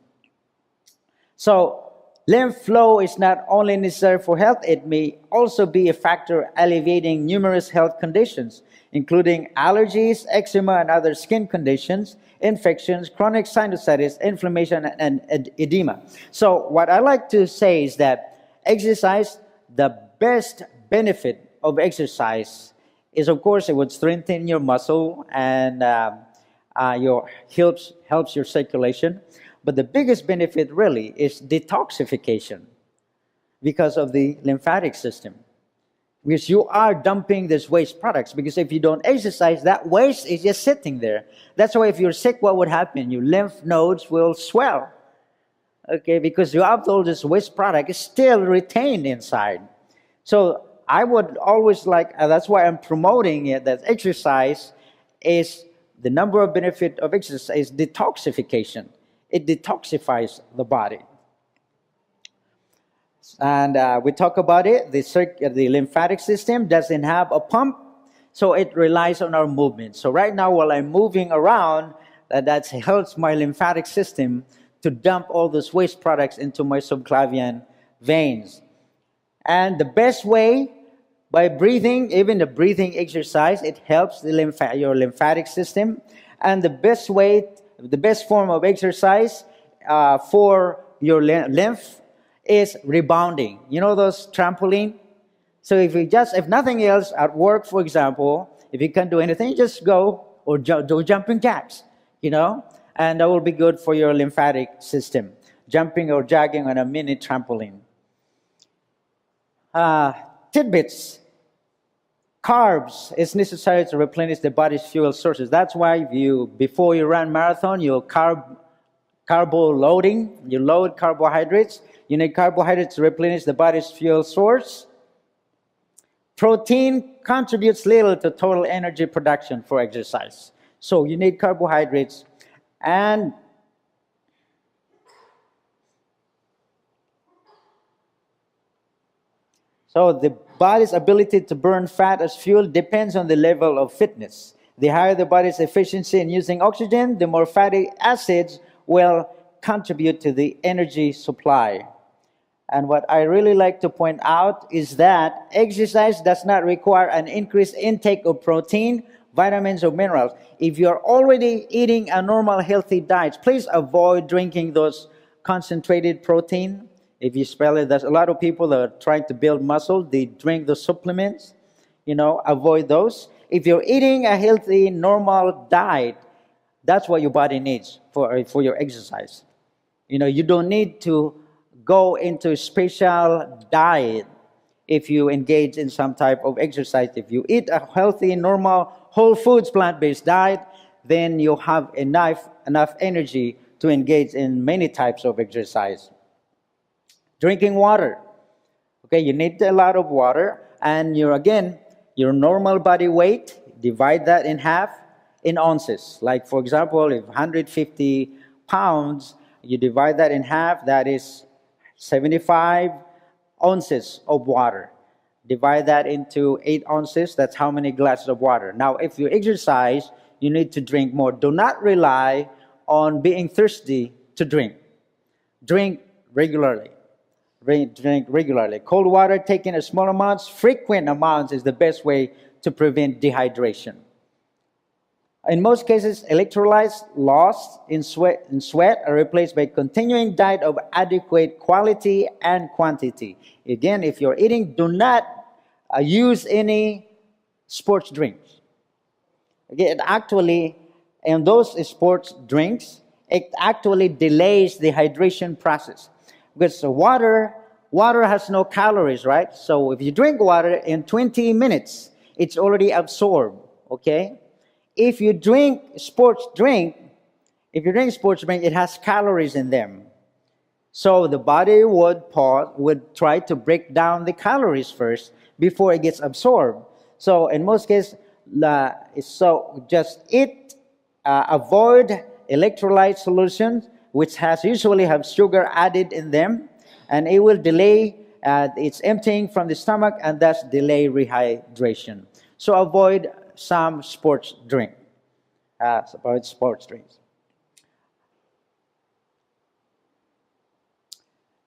So lymph flow is not only necessary for health, it may also be a factor alleviating numerous health conditions, including allergies, eczema, and other skin conditions, infections, chronic sinusitis, inflammation, and edema. So what I like to say is that exercise, the best benefit of exercise is, of course, it would strengthen your muscle and helps your circulation. But the biggest benefit really is detoxification because of the lymphatic system. Because you are dumping these waste products. Because if you don't exercise, that waste is just sitting there. That's why if you're sick, what would happen? Your lymph nodes will swell. Okay, because you have all this waste product is still retained inside. So I would always that's why I'm promoting it, that exercise is the number of benefit of exercise is detoxification. It detoxifies the body. And we talk about it. The lymphatic system doesn't have a pump, so it relies on our movement. So right now, while I'm moving around, that helps my lymphatic system to dump all those waste products into my subclavian veins. And the best way, by breathing, even the breathing exercise, it helps your lymphatic system. And the best form of exercise for your lymph is rebounding. You know those trampoline? So if nothing else, at work, for example, if you can't do anything, just go or do jumping jacks, and that will be good for your lymphatic system. Jumping or jogging on a mini trampoline. Tidbits. Carbs is necessary to replenish the body's fuel sources. That's why before you run marathon, you carbo loading. You load carbohydrates. You need carbohydrates to replenish the body's fuel source. Protein contributes little to total energy production for exercise. So you need carbohydrates. And so the body's ability to burn fat as fuel depends on the level of fitness. The higher the body's efficiency in using oxygen, the more fatty acids will contribute to the energy supply. And what I really like to point out is that exercise does not require an increased intake of protein, vitamins, or minerals. If you're already eating a normal healthy diet, please avoid drinking those concentrated protein. If you spell it, there's a lot of people that are trying to build muscle. They drink the supplements. Avoid those. If you're eating a healthy, normal diet, that's what your body needs for your exercise. You don't need to go into a special diet if you engage in some type of exercise. If you eat a healthy, normal, whole foods, plant-based diet, then you have enough energy to engage in many types of exercise. Drinking water. Okay, you need a lot of water, and your normal body weight, divide that in half in ounces. Like, for example, if 150 pounds, you divide that in half, that is 75 ounces of water. Divide that into 8 ounces, that's how many glasses of water. Now, if you exercise, you need to drink more. Do not rely on being thirsty to drink. Drink regularly. Drink regularly. Cold water taken in small amounts, frequent amounts is the best way to prevent dehydration. In most cases, electrolytes lost in sweat are replaced by continuing diet of adequate quality and quantity. Again, if you're eating, do not use any sports drinks. Again, actually, in those sports drinks, it actually delays the hydration process because water has no calories, right? So if you drink water in 20 minutes, it's already absorbed. Okay. If you drink sports drink, it has calories in them. So the body would try to break down the calories first before it gets absorbed. So in most cases, just avoid electrolyte solutions, which usually have sugar added in them, and it will delay its emptying from the stomach and thus delay rehydration. So avoid some sports drink. Avoid sports drinks.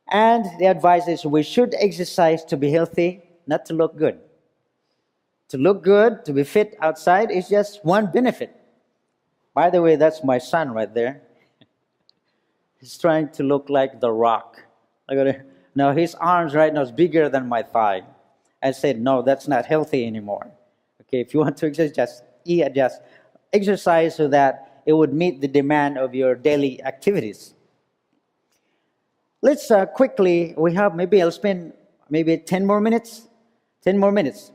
And the advice is we should exercise to be healthy, not to look good. To look good, to be fit outside is just one benefit. By the way, that's my son right there. He's trying to look like The Rock. Look at it. Now his arms right now is bigger than my thigh. I said, no, that's not healthy anymore. Okay, if you want to exercise, just exercise so that it would meet the demand of your daily activities. Let's quickly, I'll spend 10 more minutes. 10 more minutes.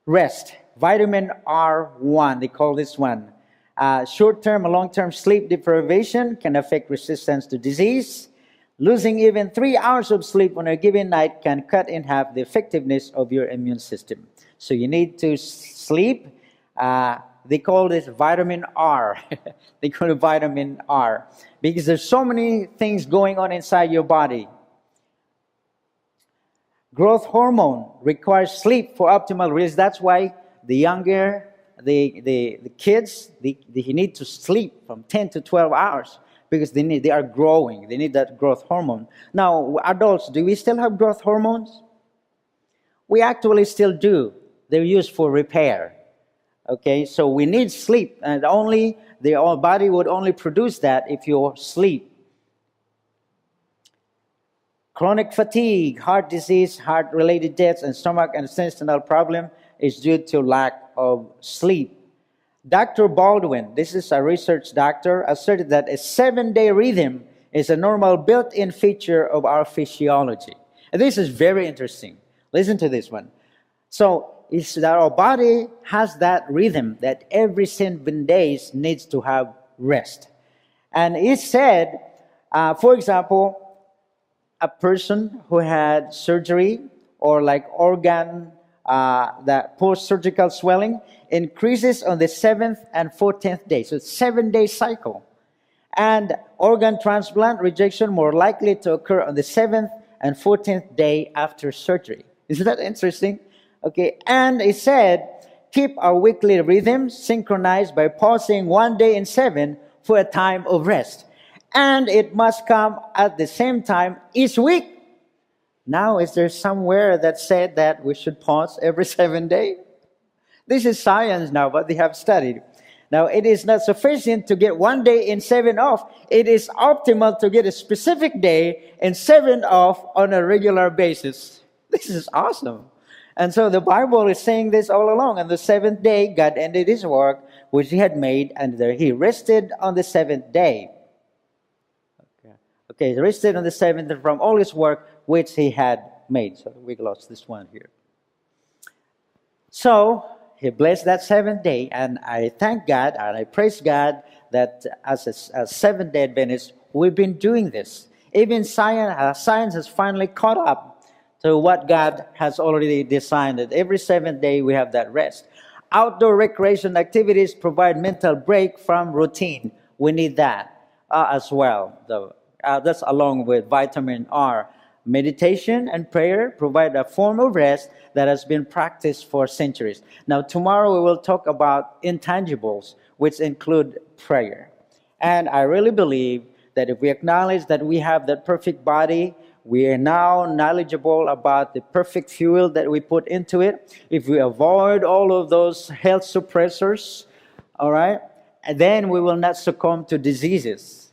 Rest. Vitamin R1, they call this one. Short-term and long-term sleep deprivation can affect resistance to disease. Losing even 3 hours of sleep on a given night can cut in half the effectiveness of your immune system. So you need to sleep. They call this vitamin R. They call it vitamin R because there's so many things going on inside your body. Growth hormone requires sleep for optimal release. That's why the younger the kids, they need to sleep from 10 to 12 hours because they are growing. They need that growth hormone. Now, adults, do we still have growth hormones? We actually still do. They're used for repair. Okay, so we need sleep, and the body would only produce that if you sleep. Chronic fatigue, heart disease, heart-related deaths, and stomach and intestinal problem is due to lack of sleep. Dr. Baldwin, this is a research doctor, asserted that a 7-day rhythm is a normal built-in feature of our physiology. And this is very interesting. Listen to this one. So, it's that our body has that rhythm that every 7 days needs to have rest. And it said, for example, a person who had surgery or like organ, that post-surgical swelling increases on the 7th and 14th day. So it's 7-day cycle. And organ transplant rejection more likely to occur on the 7th and 14th day after surgery. Isn't that interesting? Okay, and it said, keep our weekly rhythm synchronized by pausing 1 day in 7 for a time of rest. And it must come at the same time each week. Now, is there somewhere that said that we should pause every 7 days? This is science now, but they have studied. Now, it is not sufficient to get 1 day in 7 off. It is optimal to get a specific day and 7 off on a regular basis. This is awesome. And so the Bible is saying this all along. On the 7th day, God ended his work, which he had made, and he rested on the 7th day. Okay, he rested on the 7th from all his work, which he had made. So we lost this one here. So he blessed that 7th day, and I thank God and I praise God that as a Seventh-day Adventist, we've been doing this. Even science has finally caught up to what God has already designed. That every 7th day we have that rest. Outdoor recreation activities provide mental break from routine. We need that as well. That's along with vitamin R. Meditation and prayer provide a form of rest that has been practiced for centuries. Now, tomorrow we will talk about intangibles, which include prayer. And I really believe that if we acknowledge that we have that perfect body, we are now knowledgeable about the perfect fuel that we put into it. If we avoid all of those health suppressors, all right? And then we will not succumb to diseases.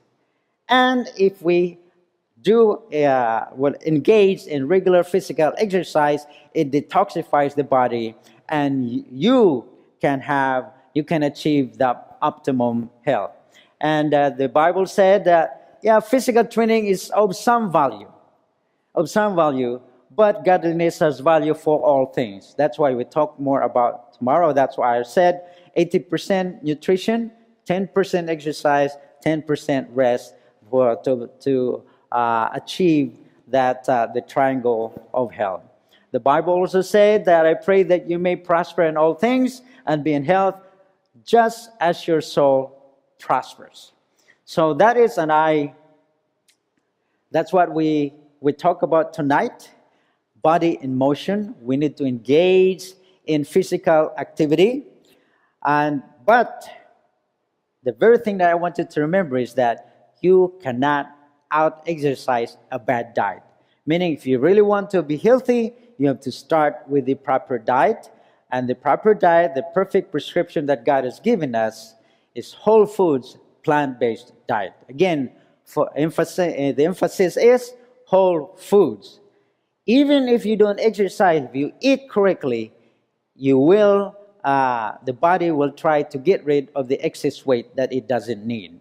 And if we will engage in regular physical exercise, it detoxifies the body, and you can achieve the optimum health. And the Bible said that physical training is of some value, but godliness has value for all things. That's why we talk more about tomorrow. That's why I said 80% nutrition, 10% exercise, 10% rest to achieve that the triangle of health. The Bible also said that I pray that you may prosper in all things and be in health, just as your soul prospers. So that's what we talk about tonight. Body in motion. We need to engage in physical activity, but the very thing that I want you to remember is that you cannot out-exercise a bad diet. Meaning, if you really want to be healthy, you have to start with the proper diet. And the proper diet, the perfect prescription that God has given us, is whole foods, plant-based diet. Again, the emphasis is whole foods. Even if you don't exercise, if you eat correctly, the body will try to get rid of the excess weight that it doesn't need.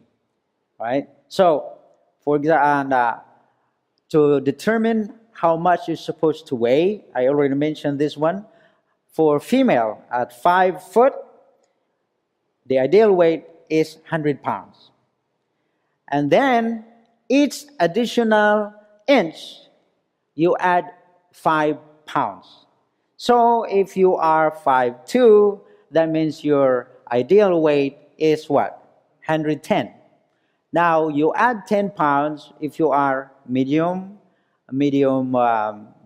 Right? So, for example, to determine how much you're supposed to weigh, I already mentioned this one. For female at 5 foot, the ideal weight is 100 pounds. And then each additional inch, you add 5 pounds. So if you are 5'2", that means your ideal weight is what? 110. Now you add 10 pounds if you are medium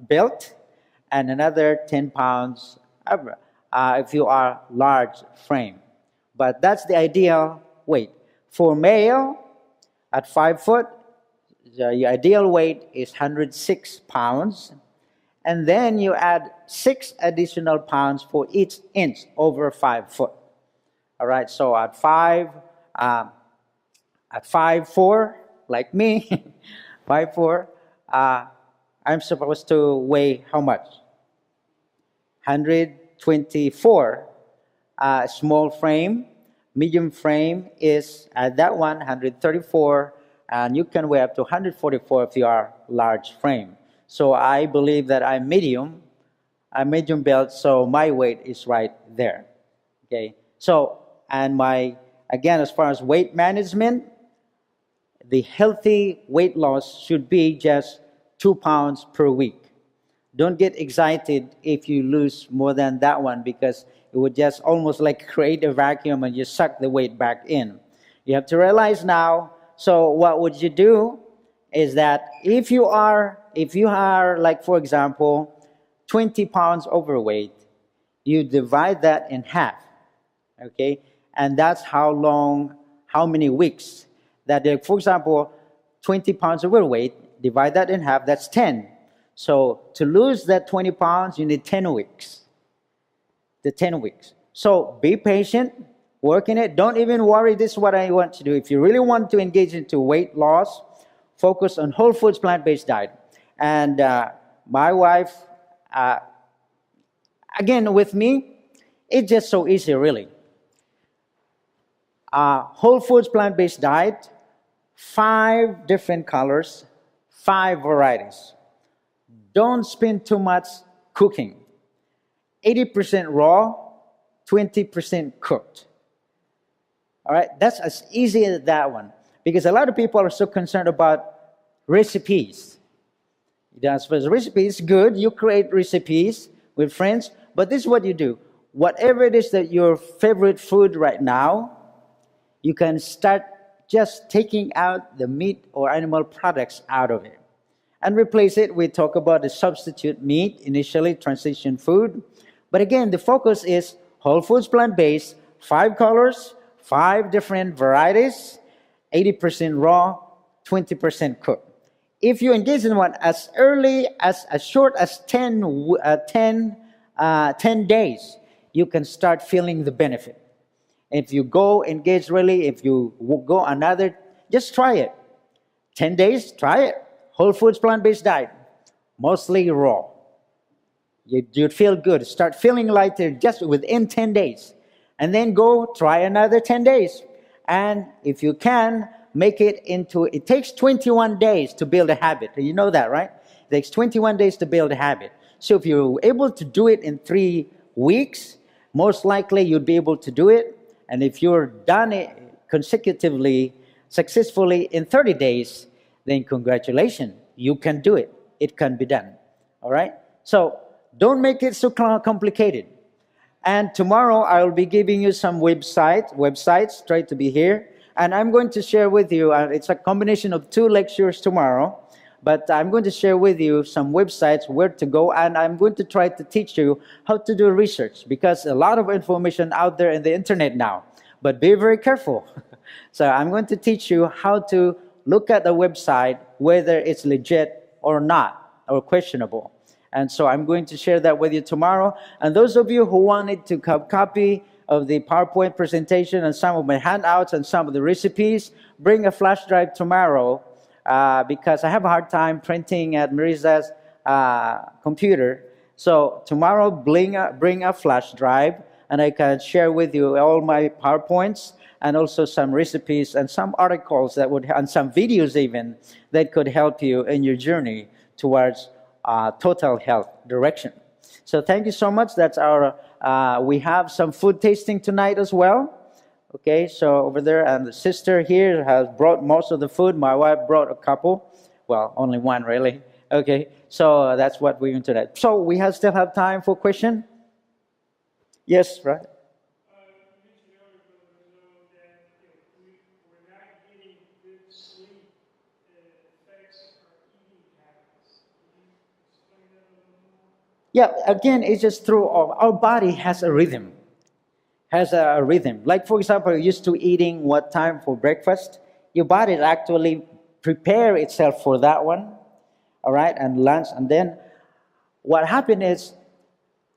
built, and another 10 pounds if you are large frame. But that's the ideal weight. For male at 5 foot, the ideal weight is 106 pounds. And then you add 6 additional pounds for each inch over 5 foot. All right, so at 5'4", like me, 5'4", I'm supposed to weigh how much? 124. Small frame, medium frame is at that one, 134, and you can weigh up to 144 if you are large frame. So I believe that I'm medium built, so my weight is right there. Okay. So, and again, as far as weight management, the healthy weight loss should be just 2 pounds per week. Don't get excited if you lose more than that one, because it would just almost like create a vacuum and you suck the weight back in. You have to realize now, so what would you do is that if you are like, for example, 20 pounds overweight, you divide that in half, okay? And that's how many weeks that, for example, 20 pounds overweight, divide that in half, that's 10. So to lose that 20 pounds, you need 10 weeks. The 10 weeks. So be patient, work in it. Don't even worry. This is what I want to do. If you really want to engage into weight loss, focus on whole foods, plant-based diet. And my wife, again, with me, it's just so easy, really. Whole foods, plant-based diet, 5 different colors, 5 varieties. Don't spend too much cooking. 80% raw, 20% cooked. All right, that's as easy as that one. Because a lot of people are so concerned about recipes. As far as recipes, good, you create recipes with friends, but this is what you do. Whatever it is that your favorite food right now, you can start just taking out the meat or animal products out of it and replace it. We talk about the substitute meat, initially transition food. But again, the focus is whole foods, plant-based, 5 colors, 5 different varieties, 80% raw, 20% cooked. If you engage in one as short as 10 days, you can start feeling the benefit. If you go engage really, if you go another, just try it. 10 days, try it. Whole foods, plant-based diet, mostly raw. You'd feel good. Start feeling lighter just within 10 days. And then go try another 10 days. And if you can, make it into, it takes 21 days to build a habit. You know that, right? It takes 21 days to build a habit. So if you're able to do it in 3 weeks, most likely you'd be able to do it. And if you're done it consecutively, successfully in 30 days, then congratulations, you can do it. It can be done. All right? So don't make it so complicated. And tomorrow I will be giving you some websites, try to be here. And I'm going to share with you, it's a combination of 2 lectures tomorrow, but I'm going to share with you some websites where to go, and I'm going to try to teach you how to do research, because a lot of information out there in the internet now. But be very careful. So I'm going to teach you how to look at the website, whether it's legit or not, or questionable. And so I'm going to share that with you tomorrow. And those of you who wanted to have a copy of the PowerPoint presentation and some of my handouts and some of the recipes, bring a flash drive tomorrow, because I have a hard time printing at Marisa's computer. So tomorrow, bring a flash drive, and I can share with you all my PowerPoints and also some recipes and some articles and some videos even that could help you in your journey towards total health direction. So thank you so much. That's our, we have some food tasting tonight as well. Okay, so over there, and the sister here has brought most of the food. My wife brought a couple. Well, only one really. Okay, so that's what we're going to do. So we still have time for question? Yes, right? Yeah, again, it's just through our body has a rhythm. Like, for example, you're used to eating what time for breakfast. Your body actually prepare itself for that one, all right, and lunch. And then what happened is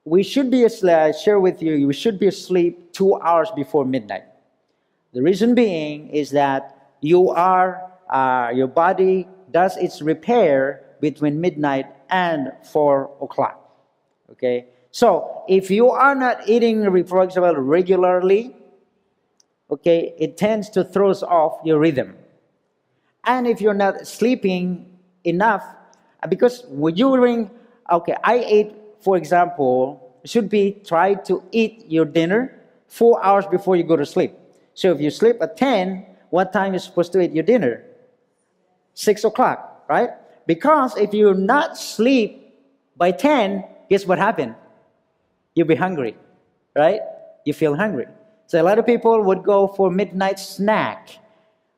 we should be, I share with you, we should be asleep 2 hours before midnight. The reason being is that your body does its repair between midnight and 4 o'clock. Okay, so if you are not eating, for example, regularly, okay, it tends to throw off your rhythm. And if you're not sleeping enough, because I ate, for example, should be try to eat your dinner 4 hours before you go to sleep. So if you sleep at 10, what time are you supposed to eat your dinner? 6 o'clock, right? Because if you not sleep by 10, guess what happened? You'll be hungry, right? You feel hungry. So a lot of people would go for midnight snack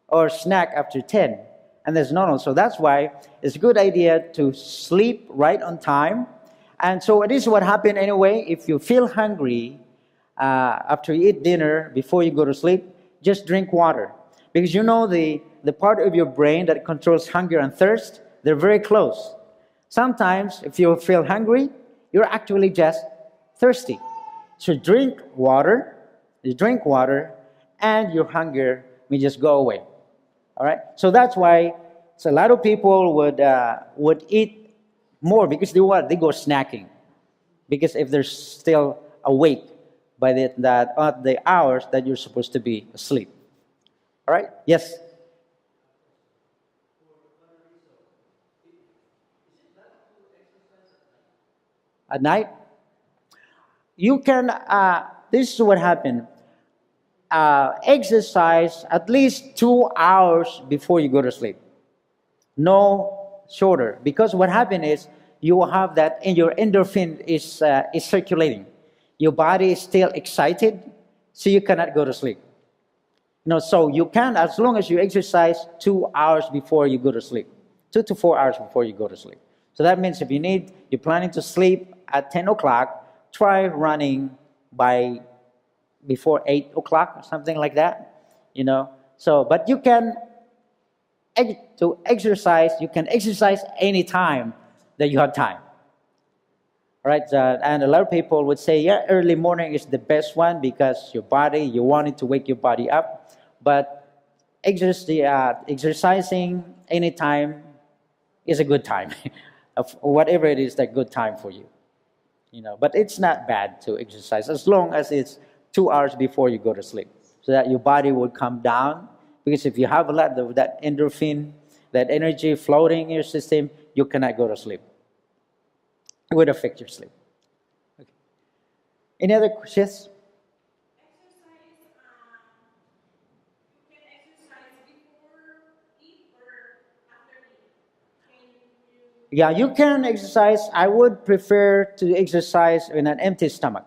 or snack after 10. And there's no. So that's why it's a good idea to sleep right on time. And so this is what happened anyway. If you feel hungry after you eat dinner, before you go to sleep, just drink water. Because you know the part of your brain that controls hunger and thirst, they're very close. Sometimes if you feel hungry, you're actually just thirsty. So drink water, and your hunger may just go away. All right? So that's why a lot of people would eat more because they go snacking. Because if they're still awake by the hours that you're supposed to be asleep. All right? Yes? At night? You can, this is what happened. Exercise at least 2 hours before you go to sleep. No shorter. Because what happened is you have that, and your endorphin is circulating. Your body is still excited, so you cannot go to sleep. So you can, as long as you exercise 2 hours before you go to sleep. 2 to 4 hours before you go to sleep. So that means if you're planning to sleep at 10 o'clock, try running before 8 o'clock or something like that, So, but you can exercise anytime that you have time. right? And a lot of people would say, yeah, early morning is the best one because your body, you want it to wake your body up. But exercising anytime is a good time. Of whatever it is, that good time for you. But it's not bad to exercise as long as it's 2 hours before you go to sleep, so that your body will come down. Because if you have a lot of that endorphin, that energy floating in your system, you cannot go to sleep. It would affect your sleep. Okay. Any other questions? Yeah, you can exercise. I would prefer to exercise in an empty stomach.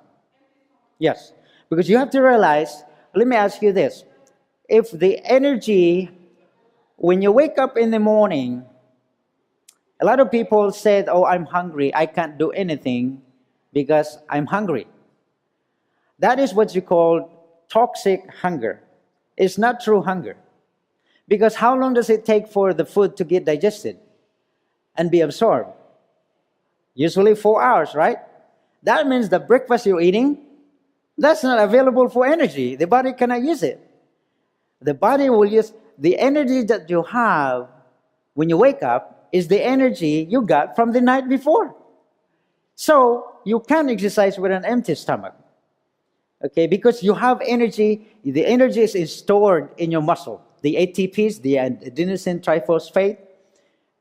Yes, because you have to realize, let me ask you this. If the energy, when you wake up in the morning, a lot of people said, oh, I'm hungry. I can't do anything because I'm hungry. That is what you call toxic hunger. It's not true hunger. Because how long does it take for the food to get digested and be absorbed? Usually 4 hours, right? That means the breakfast you're eating, that's not available for energy. The body cannot use it. The body will use the energy that you have when you wake up is the energy you got from the night before. So you can exercise with an empty stomach. Okay, because you have energy, the energy is stored in your muscle. The ATPs, the adenosine triphosphate,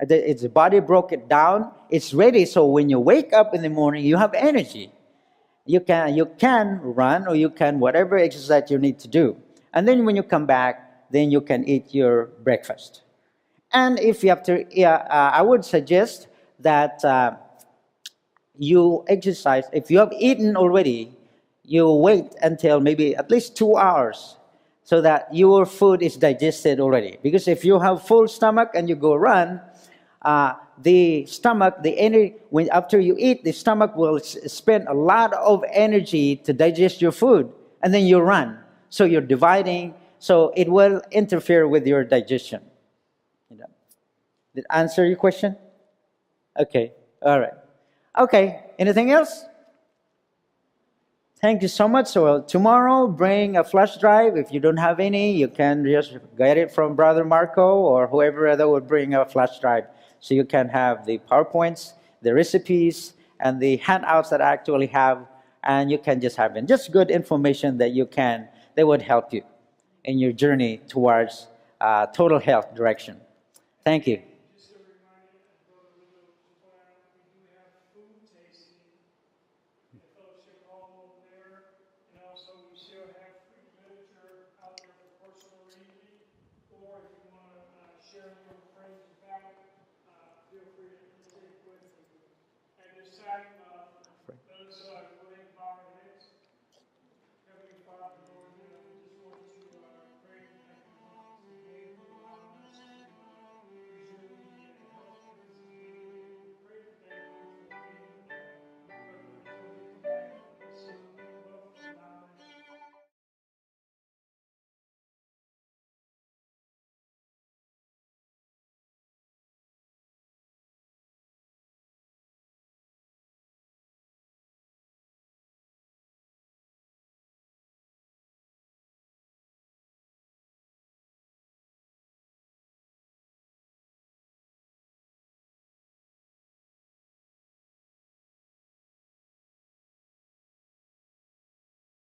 the body broke it down. It's ready. So when you wake up in the morning, you have energy. You can run or you can whatever exercise you need to do. And then when you come back, then you can eat your breakfast. And if you have to, I would suggest that you exercise. If you have eaten already, you wait until maybe at least 2 hours so that your food is digested already. Because if you have full stomach and you go run, the stomach, when after you eat, the stomach will spend a lot of energy to digest your food, and then you run. So you're dividing, so it will interfere with your digestion. Did I answer your question? Okay, all right. Okay, anything else? Thank you so much. So tomorrow, bring a flash drive. If you don't have any, you can just get it from Brother Marco or whoever other would bring a flash drive. So you can have the PowerPoints, the recipes, and the handouts that I actually have, and you can just have it. Just good information that would help you in your journey towards total health direction. Thank you. Just a reminder, Brother Lulu, we do have food tasting in the fellowship hall over there, and also we still have free literature out there for personal reading, or if you want to share with your friends and family, feel free to take it with you. At this time, let us